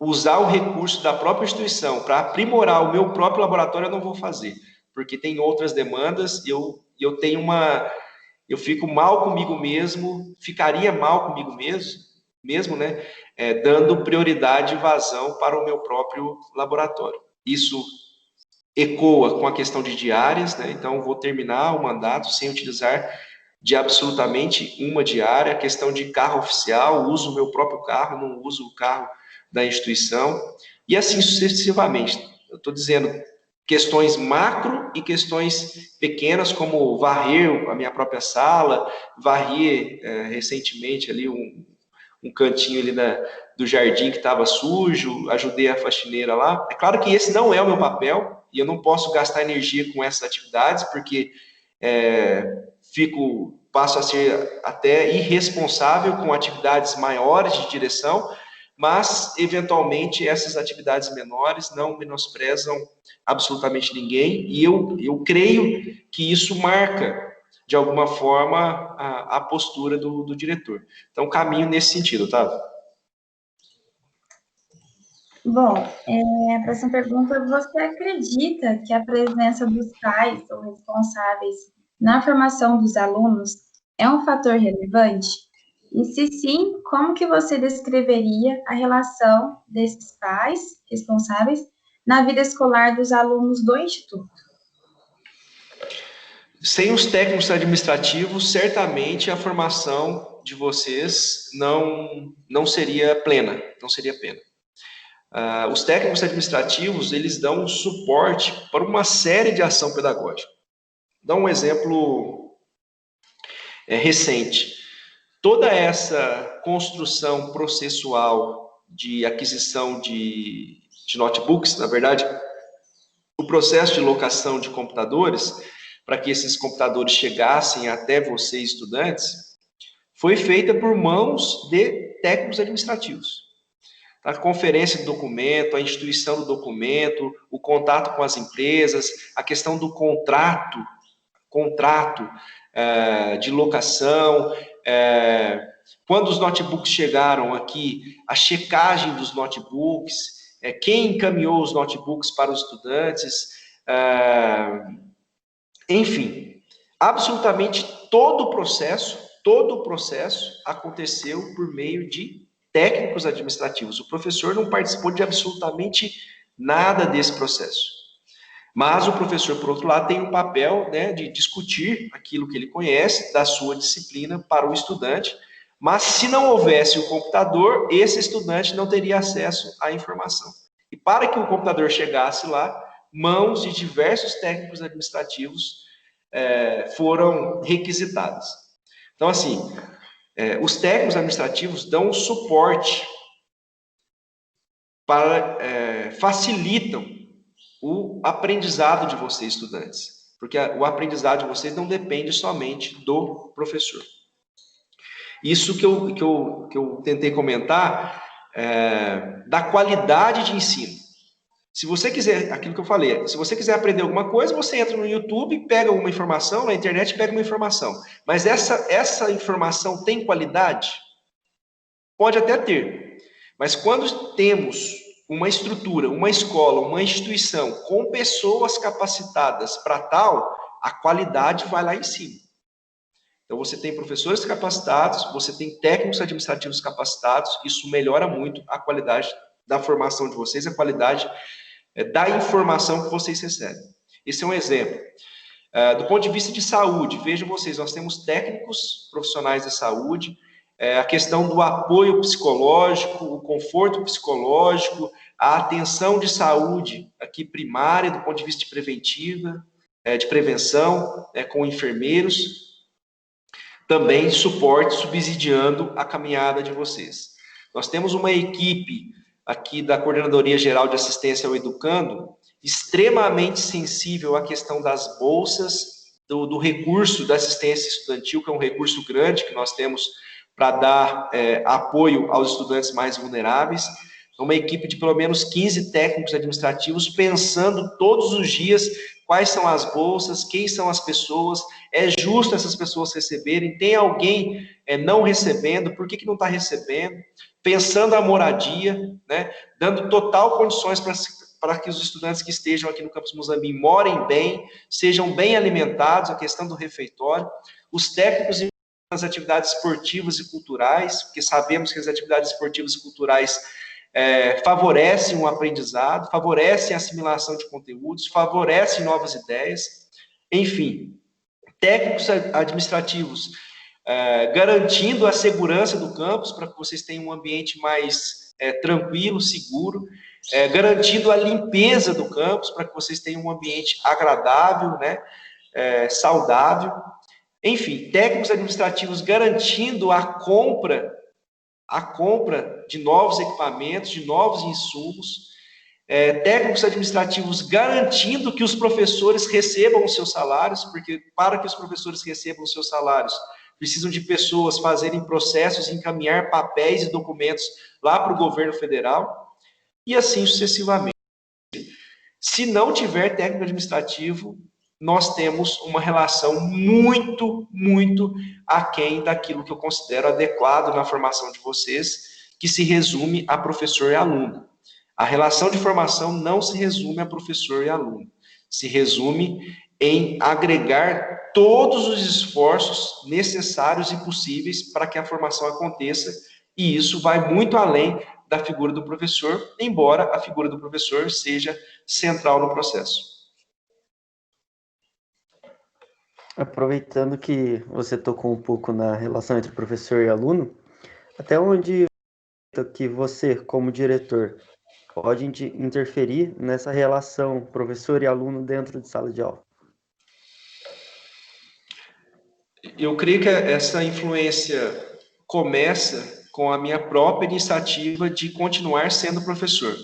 usar o recurso da própria instituição para aprimorar o meu próprio laboratório, eu não vou fazer, porque tem outras demandas, eu tenho eu fico mal comigo mesmo, ficaria mal comigo mesmo, né, dando prioridade e vazão para o meu próprio laboratório. Isso ecoa com a questão de diárias, né? Então vou terminar o mandato sem utilizar de absolutamente uma diária. A questão de carro oficial, uso o meu próprio carro, não uso o carro da instituição, e assim sucessivamente. Eu estou dizendo questões macro e questões pequenas, como varrer a minha própria sala, varrer recentemente ali um cantinho ali do jardim que estava sujo, ajudei a faxineira lá. É claro que esse não é o meu papel, e eu não posso gastar energia com essas atividades, porque passo a ser até irresponsável com atividades maiores de direção, mas, eventualmente, essas atividades menores não menosprezam absolutamente ninguém, e eu creio que isso marca, de alguma forma, a postura do diretor. Então, caminho nesse sentido, tá? Bom, a próxima pergunta, você acredita que a presença dos pais ou responsáveis na formação dos alunos é um fator relevante? E se sim, como que você descreveria a relação desses pais responsáveis na vida escolar dos alunos do Instituto? Sem os técnicos administrativos, certamente a formação de vocês não seria plena, não seria plena. Os técnicos administrativos, eles dão suporte para uma série de ação pedagógica. Dá um exemplo recente. Toda essa construção processual de aquisição de notebooks, na verdade, o processo de locação de computadores, para que esses computadores chegassem até vocês, estudantes, foi feita por mãos de técnicos administrativos. A conferência do documento, a instituição do documento, o contato com as empresas, a questão do contrato de locação, quando os notebooks chegaram aqui, a checagem dos notebooks, quem encaminhou os notebooks para os estudantes, Enfim, absolutamente todo o processo aconteceu por meio de técnicos administrativos. O professor não participou de absolutamente nada desse processo. Mas o professor, por outro lado, tem um papel, né, de discutir aquilo que ele conhece da sua disciplina para o estudante, mas se não houvesse o computador, esse estudante não teria acesso à informação. E para que o computador chegasse lá, mãos de diversos técnicos administrativos foram requisitadas. Então, assim, os técnicos administrativos dão suporte facilitam o aprendizado de vocês, estudantes, porque o aprendizado de vocês não depende somente do professor. Isso que eu tentei comentar da qualidade de ensino. Se você quiser, aquilo que eu falei, se você quiser aprender alguma coisa, você entra no YouTube, pega uma informação, na internet pega uma informação. Mas essa informação tem qualidade? Pode até ter. Mas quando temos uma estrutura, uma escola, uma instituição com pessoas capacitadas para tal, a qualidade vai lá em cima. Então, você tem professores capacitados, você tem técnicos administrativos capacitados, isso melhora muito a qualidade da formação de vocês, a qualidade da informação que vocês recebem. Esse é um exemplo. Do ponto de vista de saúde, vejam vocês, nós temos técnicos profissionais da saúde, a questão do apoio psicológico, o conforto psicológico, a atenção de saúde aqui primária, do ponto de vista de preventiva, de prevenção, com enfermeiros, também suporte, subsidiando a caminhada de vocês. Nós temos uma equipe aqui da Coordenadoria Geral de Assistência ao Educando, extremamente sensível à questão das bolsas, do recurso da assistência estudantil, que é um recurso grande que nós temos para dar apoio aos estudantes mais vulneráveis. Uma equipe de pelo menos 15 técnicos administrativos pensando todos os dias quais são as bolsas, quem são as pessoas, é justo essas pessoas receberem, tem alguém não recebendo, por que não está recebendo? Pensando a moradia, né? Dando total condições para que os estudantes que estejam aqui no Campus Muzambique morem bem, sejam bem alimentados, a questão do refeitório, os técnicos nas atividades esportivas e culturais, porque sabemos que as atividades esportivas e culturais favorecem o aprendizado, favorecem a assimilação de conteúdos, favorecem novas ideias, enfim, técnicos administrativos garantindo a segurança do campus para que vocês tenham um ambiente mais tranquilo, seguro, garantindo a limpeza do campus para que vocês tenham um ambiente agradável, né, saudável. Enfim, técnicos administrativos garantindo a compra de novos equipamentos, de novos insumos, técnicos administrativos garantindo que os professores recebam os seus salários, porque para que os professores recebam os seus salários, precisam de pessoas fazerem processos, encaminhar papéis e documentos lá para o governo federal, e assim sucessivamente. Se não tiver técnico administrativo, nós temos uma relação muito, muito aquém daquilo que eu considero adequado na formação de vocês, que se resume a professor e aluno. A relação de formação não se resume a professor e aluno, se resume em agregar todos os esforços necessários e possíveis para que a formação aconteça, e isso vai muito além da figura do professor, embora a figura do professor seja central no processo. Aproveitando que você tocou um pouco na relação entre professor e aluno, até onde que você, como diretor, pode interferir nessa relação professor e aluno dentro de sala de aula? Eu creio que essa influência começa com a minha própria iniciativa de continuar sendo professor.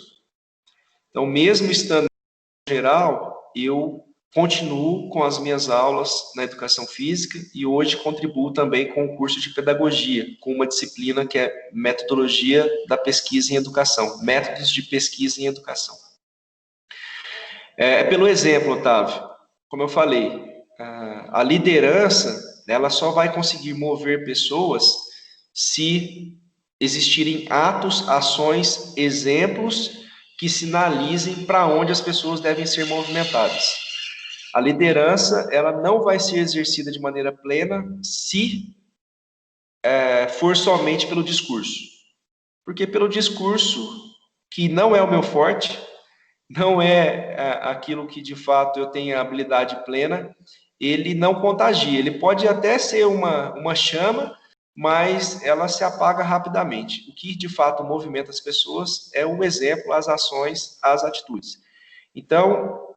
Então, mesmo estando em geral, eu continuo com as minhas aulas na educação física e hoje contribuo também com o curso de pedagogia, com uma disciplina que é metodologia da pesquisa em educação, métodos de pesquisa em educação. Pelo exemplo, Otávio, como eu falei, a liderança, ela só vai conseguir mover pessoas se existirem atos, ações, exemplos que sinalizem para onde as pessoas devem ser movimentadas. A liderança, ela não vai ser exercida de maneira plena se for somente pelo discurso. Porque pelo discurso, que não é o meu forte, não é aquilo que de fato eu tenho habilidade plena, ele não contagia. Ele pode até ser uma chama, mas ela se apaga rapidamente. O que de fato movimenta as pessoas é o exemplo, as ações, as atitudes. Então,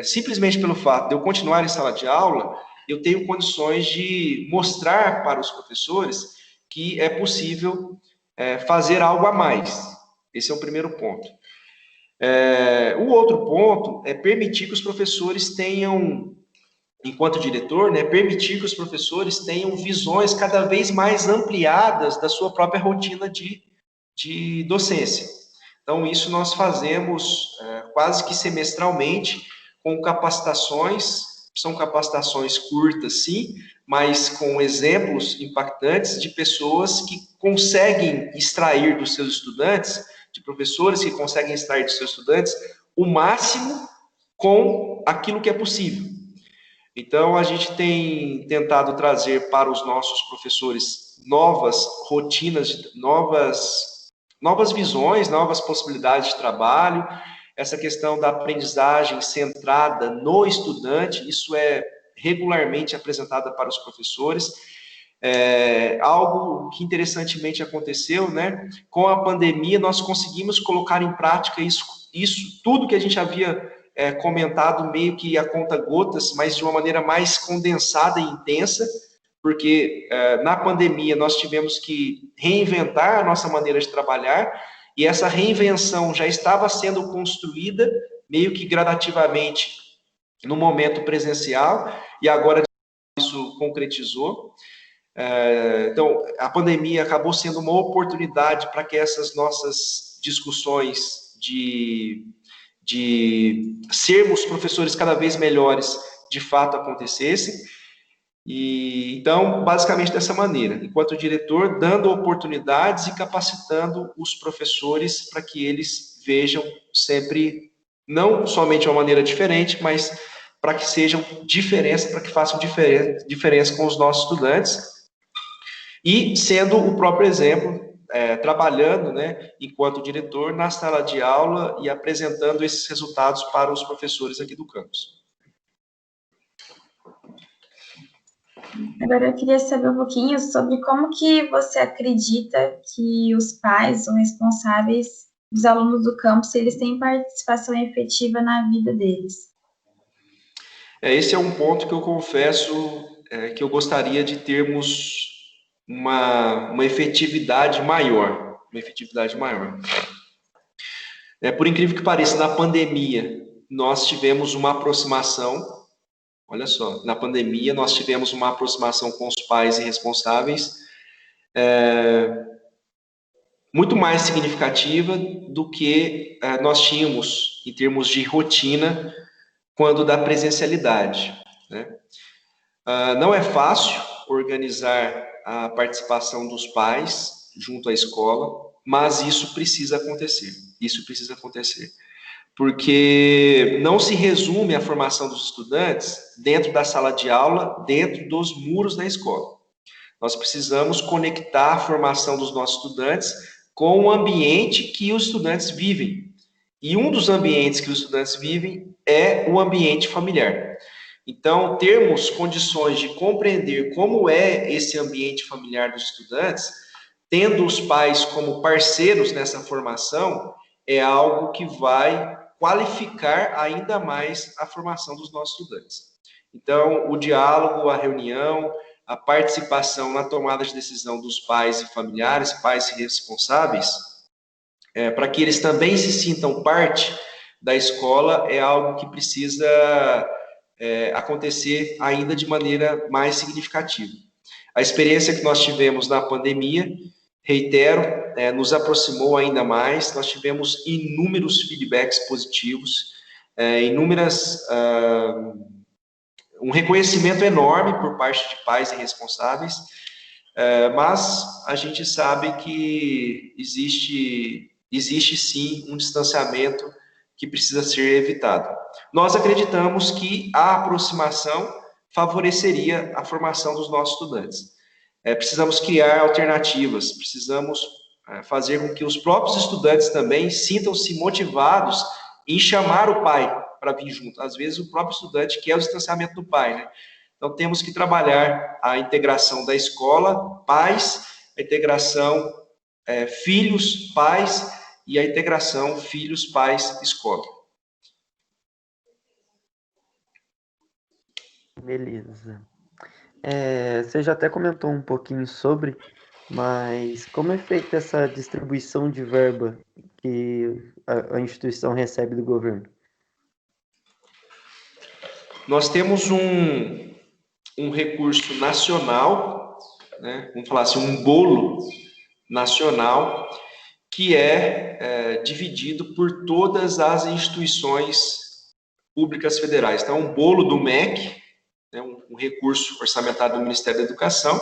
simplesmente pelo fato de eu continuar em sala de aula, eu tenho condições de mostrar para os professores que é possível fazer algo a mais. Esse é o primeiro ponto. O outro ponto é permitir que os professores tenham, enquanto diretor, permitir que os professores tenham visões cada vez mais ampliadas da sua própria rotina de docência. Então, isso nós fazemos quase que semestralmente, com capacitações, são capacitações curtas, sim, mas com exemplos impactantes de pessoas que conseguem extrair dos seus estudantes, de professores que conseguem extrair dos seus estudantes, o máximo com aquilo que é possível. Então, a gente tem tentado trazer para os nossos professores novas rotinas, novas visões, novas possibilidades de trabalho, essa questão da aprendizagem centrada no estudante, isso é regularmente apresentada para os professores. Algo que interessantemente aconteceu, com a pandemia, nós conseguimos colocar em prática isso tudo que a gente havia comentado meio que a conta-gotas, mas de uma maneira mais condensada e intensa, porque na pandemia nós tivemos que reinventar a nossa maneira de trabalhar, e essa reinvenção já estava sendo construída meio que gradativamente no momento presencial, e agora isso concretizou. Então, a pandemia acabou sendo uma oportunidade para que essas nossas discussões de sermos professores cada vez melhores de fato acontecessem. E então, basicamente dessa maneira, enquanto diretor, dando oportunidades e capacitando os professores para que eles vejam sempre, não somente uma maneira diferente, mas para que sejam diferença, para que façam diferença com os nossos estudantes, e sendo o próprio exemplo, trabalhando, enquanto diretor, na sala de aula e apresentando esses resultados para os professores aqui do campus. Agora eu queria saber um pouquinho sobre como que você acredita que os pais são responsáveis dos alunos do campus, se eles têm participação efetiva na vida deles. Esse é um ponto que eu confesso que eu gostaria de termos uma efetividade maior. Por incrível que pareça, na pandemia, nós tivemos uma aproximação. Olha só, na pandemia nós tivemos uma aproximação com os pais e responsáveis muito mais significativa do que nós tínhamos em termos de rotina quando da presencialidade. Não é fácil organizar a participação dos pais junto à escola, mas isso precisa acontecer. Porque não se resume a formação dos estudantes dentro da sala de aula, dentro dos muros da escola. Nós precisamos conectar a formação dos nossos estudantes com o ambiente que os estudantes vivem. E um dos ambientes que os estudantes vivem é o ambiente familiar. Então, termos condições de compreender como é esse ambiente familiar dos estudantes, tendo os pais como parceiros nessa formação, é algo que vai qualificar ainda mais a formação dos nossos estudantes. Então, o diálogo, a reunião, a participação na tomada de decisão dos pais e familiares, pais responsáveis, para que eles também se sintam parte da escola, é algo que precisa acontecer ainda de maneira mais significativa. A experiência que nós tivemos na pandemia, reitero, nos aproximou ainda mais. Nós tivemos inúmeros feedbacks positivos, um reconhecimento enorme por parte de pais e responsáveis, mas a gente sabe que existe existe sim um distanciamento que precisa ser evitado. Nós acreditamos que a aproximação favoreceria a formação dos nossos estudantes. Precisamos criar alternativas, precisamos fazer com que os próprios estudantes também sintam-se motivados em chamar o pai para vir junto. Às vezes o próprio estudante quer o distanciamento do pai, né? Então temos que trabalhar a integração da escola, pais, a integração filhos, pais e a integração filhos, pais, escola. Beleza. Você já até comentou um pouquinho sobre, mas como é feita essa distribuição de verba que a instituição recebe do governo? Nós temos um recurso nacional, né? Vamos falar assim, um bolo nacional, que é dividido por todas as instituições públicas federais. Então, um bolo do MEC, né, um recurso orçamentário do Ministério da Educação.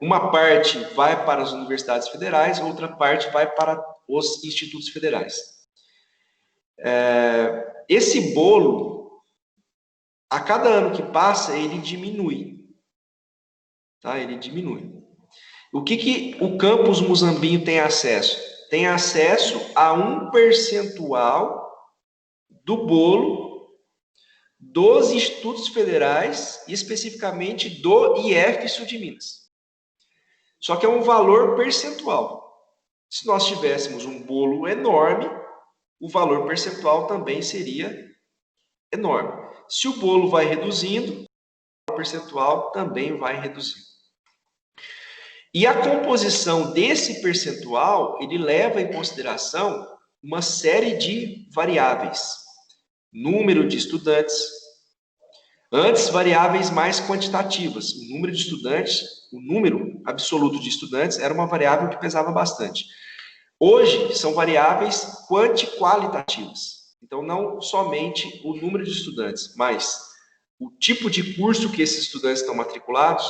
Uma parte vai para as universidades federais, outra parte vai para os institutos federais. Esse bolo, a cada ano que passa, ele diminui. Tá? Ele diminui. O que o campus Muzambinho tem acesso? Tem acesso a um percentual do bolo dos institutos federais, e especificamente do IF Sul de Minas. Só que é um valor percentual. Se nós tivéssemos um bolo enorme, o valor percentual também seria enorme. Se o bolo vai reduzindo, o percentual também vai reduzindo. E a composição desse percentual, ele leva em consideração uma série de variáveis. Número de estudantes. Antes, variáveis mais quantitativas. O número de estudantes, o número absoluto de estudantes era uma variável que pesava bastante. Hoje, são variáveis qualitativas. Então, não somente o número de estudantes, mas o tipo de curso que esses estudantes estão matriculados.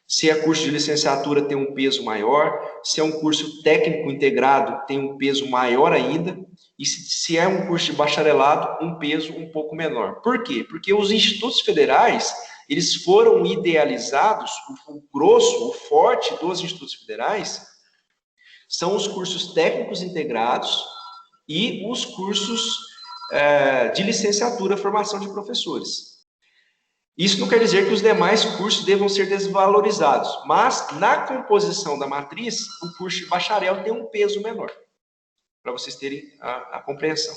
Se é curso de licenciatura, tem um peso maior. Se é um curso técnico integrado, tem um peso maior ainda. E se é um curso de bacharelado, um peso um pouco menor. Por quê? Porque os institutos federais, eles foram idealizados, o grosso, o forte dos institutos federais, são os cursos técnicos integrados e os cursos de licenciatura, formação de professores. Isso não quer dizer que os demais cursos devam ser desvalorizados, mas na composição da matriz, o curso de bacharel tem um peso menor, para vocês terem a compreensão.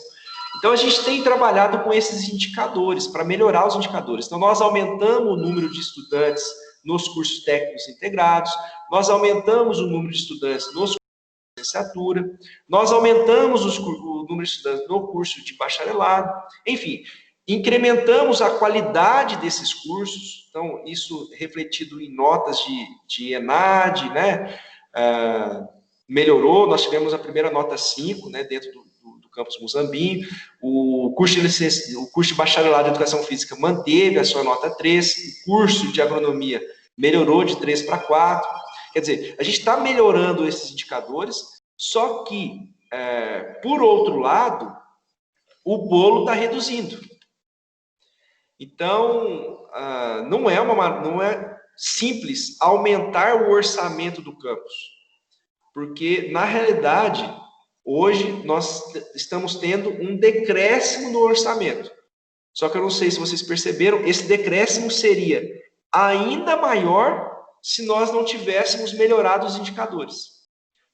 Então, a gente tem trabalhado com esses indicadores, para melhorar os indicadores. Então, nós aumentamos o número de estudantes nos cursos técnicos integrados, nós aumentamos o número de estudantes nos cursos de licenciatura, nós aumentamos o número de estudantes no curso de bacharelado, enfim, incrementamos a qualidade desses cursos, então, isso refletido em notas de ENAD, né? Melhorou, nós tivemos a primeira nota 5, né, dentro do campus Muzambinho, o curso de bacharelado em educação física manteve a sua nota 3, o curso de agronomia melhorou de 3 para 4, quer dizer, a gente está melhorando esses indicadores, só que, por outro lado, o bolo está reduzindo. Então, não é simples aumentar o orçamento do campus, porque, na realidade, hoje nós estamos tendo um decréscimo no orçamento. Só que eu não sei se vocês perceberam, esse decréscimo seria ainda maior se nós não tivéssemos melhorado os indicadores.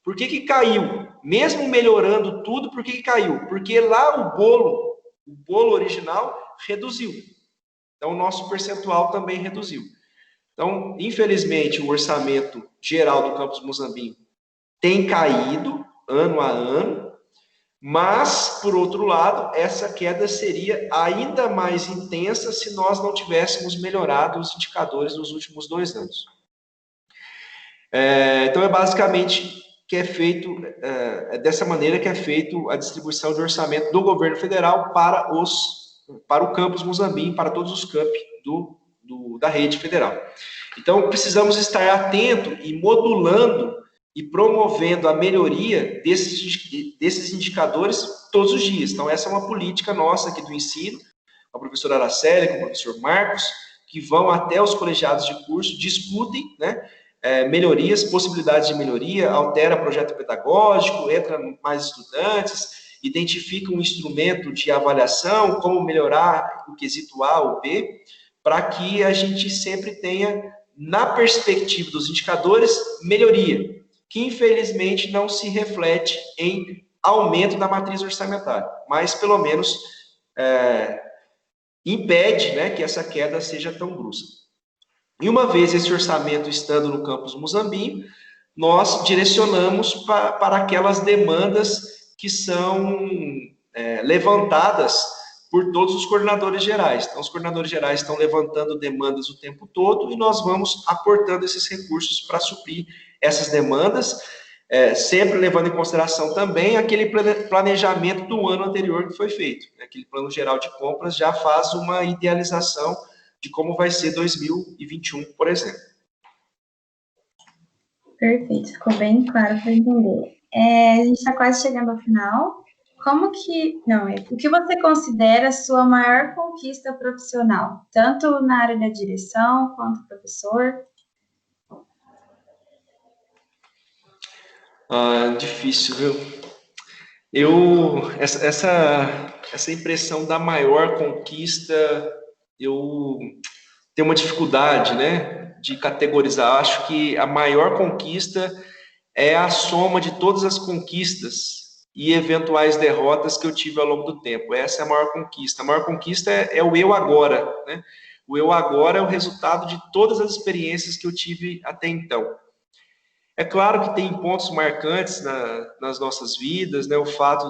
Por que caiu? Mesmo melhorando tudo, por que caiu? Porque lá o bolo original reduziu. Então, o nosso percentual também reduziu. Então, infelizmente, o orçamento geral do campus Muzambinho tem caído ano a ano, mas, por outro lado, essa queda seria ainda mais intensa se nós não tivéssemos melhorado os indicadores nos últimos 2 anos. Então, é basicamente que é feito, dessa maneira que é feito a distribuição de orçamento do governo federal para o campus Muzambinho, para todos os campi da rede federal. Então, precisamos estar atento e modulando e promovendo a melhoria desses indicadores todos os dias. Então, essa é uma política nossa aqui do ensino, com a professora Araceli, com o professor Marcos, que vão até os colegiados de curso, discutem, né, melhorias, possibilidades de melhoria, altera projeto pedagógico, entra mais estudantes, identifica um instrumento de avaliação, como melhorar o quesito A ou B, para que a gente sempre tenha, na perspectiva dos indicadores, melhoria, que infelizmente não se reflete em aumento da matriz orçamentária, mas pelo menos impede, né, que essa queda seja tão brusca. E uma vez esse orçamento estando no campus Muzambinho, nós direcionamos para aquelas demandas que são levantadas por todos os coordenadores gerais. Então, os coordenadores gerais estão levantando demandas o tempo todo e nós vamos aportando esses recursos para suprir essas demandas, sempre levando em consideração também aquele planejamento do ano anterior que foi feito. Aquele plano geral de compras já faz uma idealização de como vai ser 2021, por exemplo. Perfeito, ficou bem claro para entender. A gente está quase chegando ao final. O que você considera a sua maior conquista profissional, tanto na área da direção quanto professor? Difícil, viu? Essa impressão da maior conquista, eu tenho uma dificuldade, né, de categorizar. Acho que a maior conquista é a soma de todas as conquistas e eventuais derrotas que eu tive ao longo do tempo. Essa é a maior conquista. A maior conquista é o eu agora, né? O eu agora é o resultado de todas as experiências que eu tive até então. É claro que tem pontos marcantes nas nossas vidas, né? O fato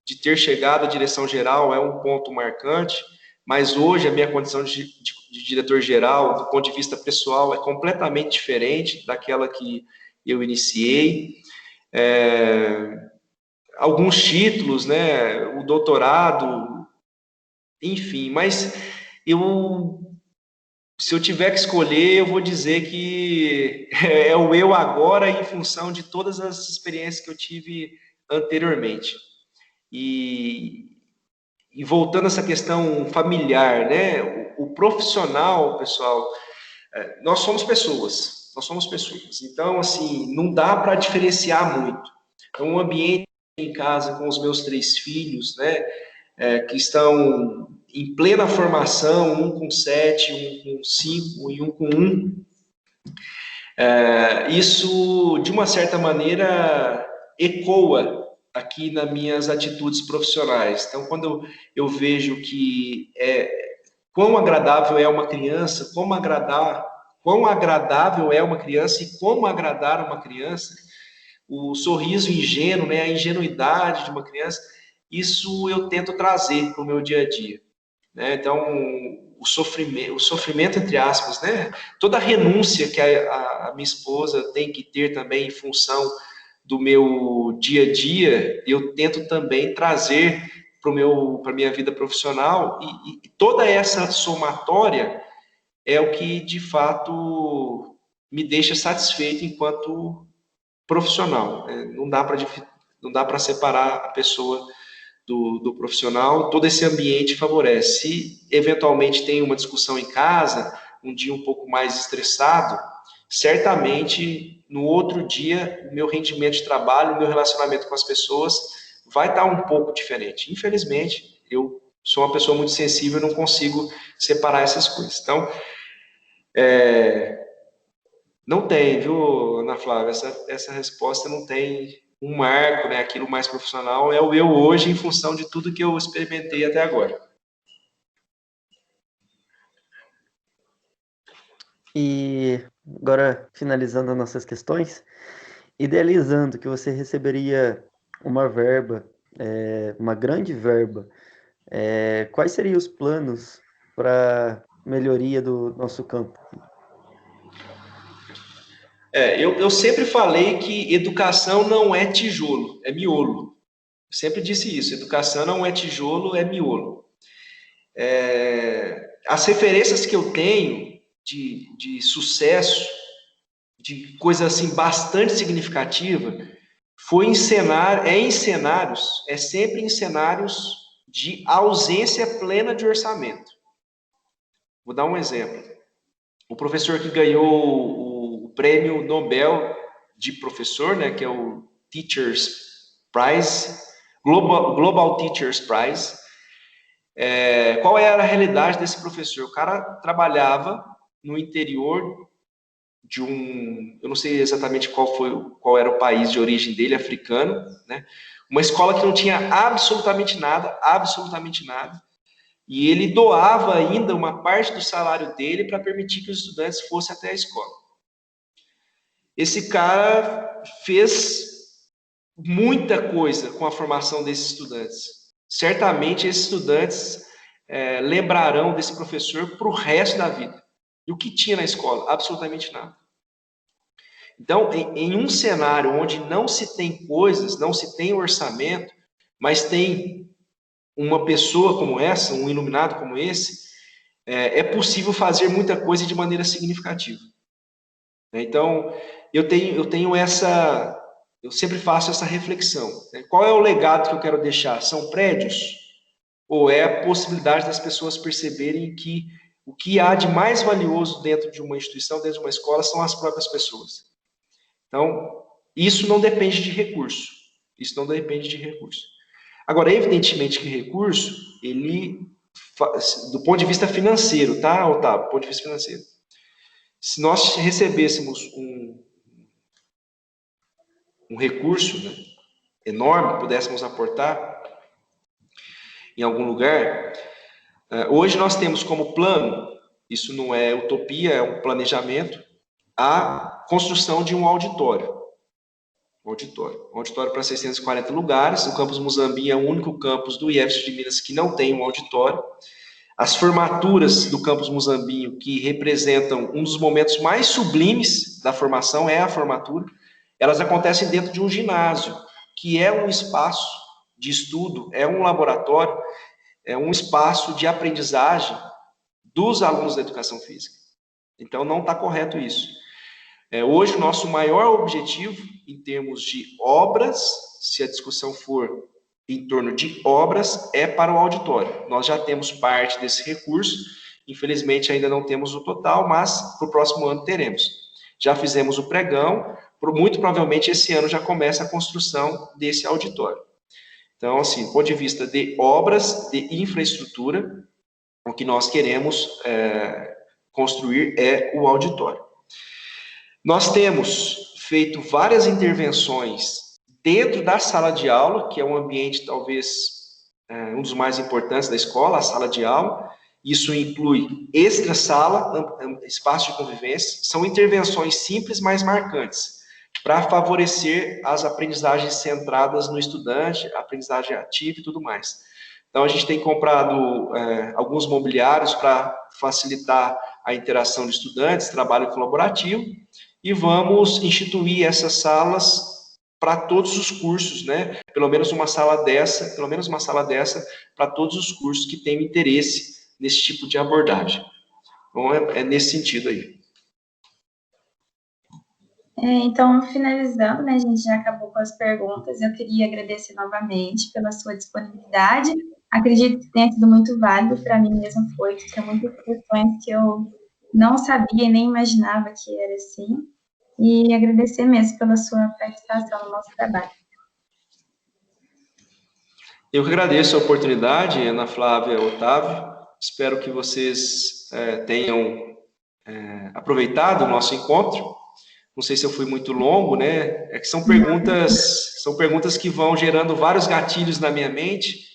de ter chegado à direção geral é um ponto marcante, mas hoje a minha condição de diretor-geral, do ponto de vista pessoal, é completamente diferente daquela que eu iniciei. Alguns títulos, né, o doutorado, enfim, mas se eu tiver que escolher, eu vou dizer que é o eu agora em função de todas as experiências que eu tive anteriormente. E voltando a essa questão familiar, né, o profissional, pessoal, nós somos pessoas, então, assim, não dá para diferenciar muito. Então, o ambiente em casa com os meus 3 filhos, né, que estão em plena formação, um com 7, um com 5 e um com 1, isso, de uma certa maneira, ecoa aqui nas minhas atitudes profissionais. Então, quando eu vejo que quão agradável é uma criança, quão agradável é uma criança e como agradar uma criança, o sorriso ingênuo, né, a ingenuidade de uma criança, isso eu tento trazer para o meu dia a dia, né? Então, o sofrimento, entre aspas, né, toda a renúncia que a minha esposa tem que ter também em função do meu dia a dia, eu tento também trazer para a minha vida profissional, e toda essa somatória é o que, de fato, me deixa satisfeito enquanto profissional. Não dá para separar a pessoa do profissional. Todo esse ambiente favorece. Se eventualmente tem uma discussão em casa, um dia um pouco mais estressado, certamente no outro dia o meu rendimento de trabalho, o meu relacionamento com as pessoas vai estar um pouco diferente. Infelizmente, eu sou uma pessoa muito sensível e não consigo separar essas coisas. Então, não tem, viu, Ana Flávia? Essa resposta não tem um marco, né? Aquilo mais profissional é o eu hoje em função de tudo que eu experimentei até agora. E agora, finalizando as nossas questões, idealizando que você receberia uma verba, uma grande verba, quais seriam os planos para melhoria do nosso campo? Eu sempre falei que educação não é tijolo, é miolo. Eu sempre disse isso, educação não é tijolo, é miolo. As referências que eu tenho de sucesso de coisa assim bastante significativa foi sempre em cenários de ausência plena de orçamento. Vou dar um exemplo. O professor que ganhou o prêmio Nobel de professor, né, que é o Teachers Prize, Global Teachers Prize, qual era a realidade desse professor? O cara trabalhava no interior de eu não sei exatamente qual era o país de origem dele, africano, né? Uma escola que não tinha absolutamente nada, e ele doava ainda uma parte do salário dele para permitir que os estudantes fossem até a escola. Esse cara fez muita coisa com a formação desses estudantes. Certamente esses estudantes lembrarão desse professor para o resto da vida. E o que tinha na escola? Absolutamente nada. Então, em um cenário onde não se tem coisas, não se tem orçamento, mas tem uma pessoa como essa, um iluminado como esse, é possível fazer muita coisa de maneira significativa. Então, eu sempre faço essa reflexão. Qual é o legado que eu quero deixar? São prédios? Ou é a possibilidade das pessoas perceberem que o que há de mais valioso dentro de uma instituição, dentro de uma escola, são as próprias pessoas? Então, isso não depende de recurso. Agora, evidentemente que recurso, do ponto de vista financeiro, tá, Otávio? Do ponto de vista financeiro. Se nós recebêssemos um recurso, né, enorme, pudéssemos aportar em algum lugar, hoje nós temos como plano, isso não é utopia, é um planejamento, a construção de um auditório. Um auditório para 640 lugares. O campus Muzambique é o único campus do IEFSU de Minas que não tem um auditório. As formaturas do campus Muzambique, que representam um dos momentos mais sublimes da formação, é a formatura. Elas acontecem dentro de um ginásio, que é um espaço de estudo, é um laboratório, é um espaço de aprendizagem dos alunos da educação física. Então, não está correto isso. Hoje, o nosso maior objetivo, em termos de obras, se a discussão for em torno de obras, é para o auditório. Nós já temos parte desse recurso, infelizmente ainda não temos o total, mas para o próximo ano teremos. Já fizemos o pregão, muito provavelmente esse ano já começa a construção desse auditório. Então, assim, do ponto de vista de obras, de infraestrutura, o que nós queremos construir é o auditório. Nós temos feito várias intervenções dentro da sala de aula, que é um ambiente talvez um dos mais importantes da escola, a sala de aula. Isso inclui extra-sala, espaço de convivência. São intervenções simples, mas marcantes, para favorecer as aprendizagens centradas no estudante, aprendizagem ativa e tudo mais. Então, a gente tem comprado alguns mobiliários para facilitar a interação de estudantes, trabalho colaborativo, e vamos instituir essas salas para todos os cursos, né? Pelo menos uma sala dessa para todos os cursos que tenham interesse nesse tipo de abordagem. Então, é nesse sentido aí. Então, finalizando, né, a gente já acabou com as perguntas, eu queria agradecer novamente pela sua disponibilidade. Acredito que tenha sido muito válido, para mim mesmo foi, que tinha muitas questões que eu não sabia e nem imaginava que era assim. E agradecer mesmo pela sua participação no nosso trabalho. Eu que agradeço a oportunidade, Ana Flávia, Otávio. Espero que vocês tenham aproveitado o nosso encontro. Não sei se eu fui muito longo, né? É que são perguntas que vão gerando vários gatilhos na minha mente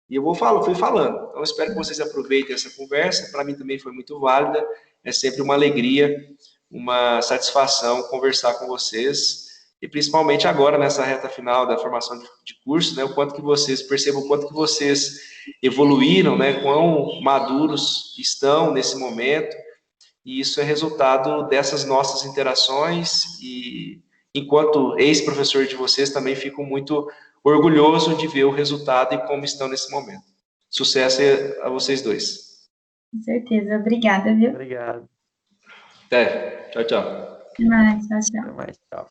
e eu fui falando. Então, eu espero que vocês aproveitem essa conversa. Para mim também foi muito válida. É sempre uma alegria, uma satisfação conversar com vocês. E principalmente agora, nessa reta final da formação de curso, né? O quanto que vocês percebam, o quanto que vocês evoluíram, né? Quão maduros estão nesse momento. E isso é resultado dessas nossas interações e, enquanto ex-professor de vocês, também fico muito orgulhoso de ver o resultado e como estão nesse momento. Sucesso a vocês dois. Com certeza. Obrigada, viu? Obrigado. Até. Tchau, tchau. Até mais, tchau, tchau. Até mais, tchau.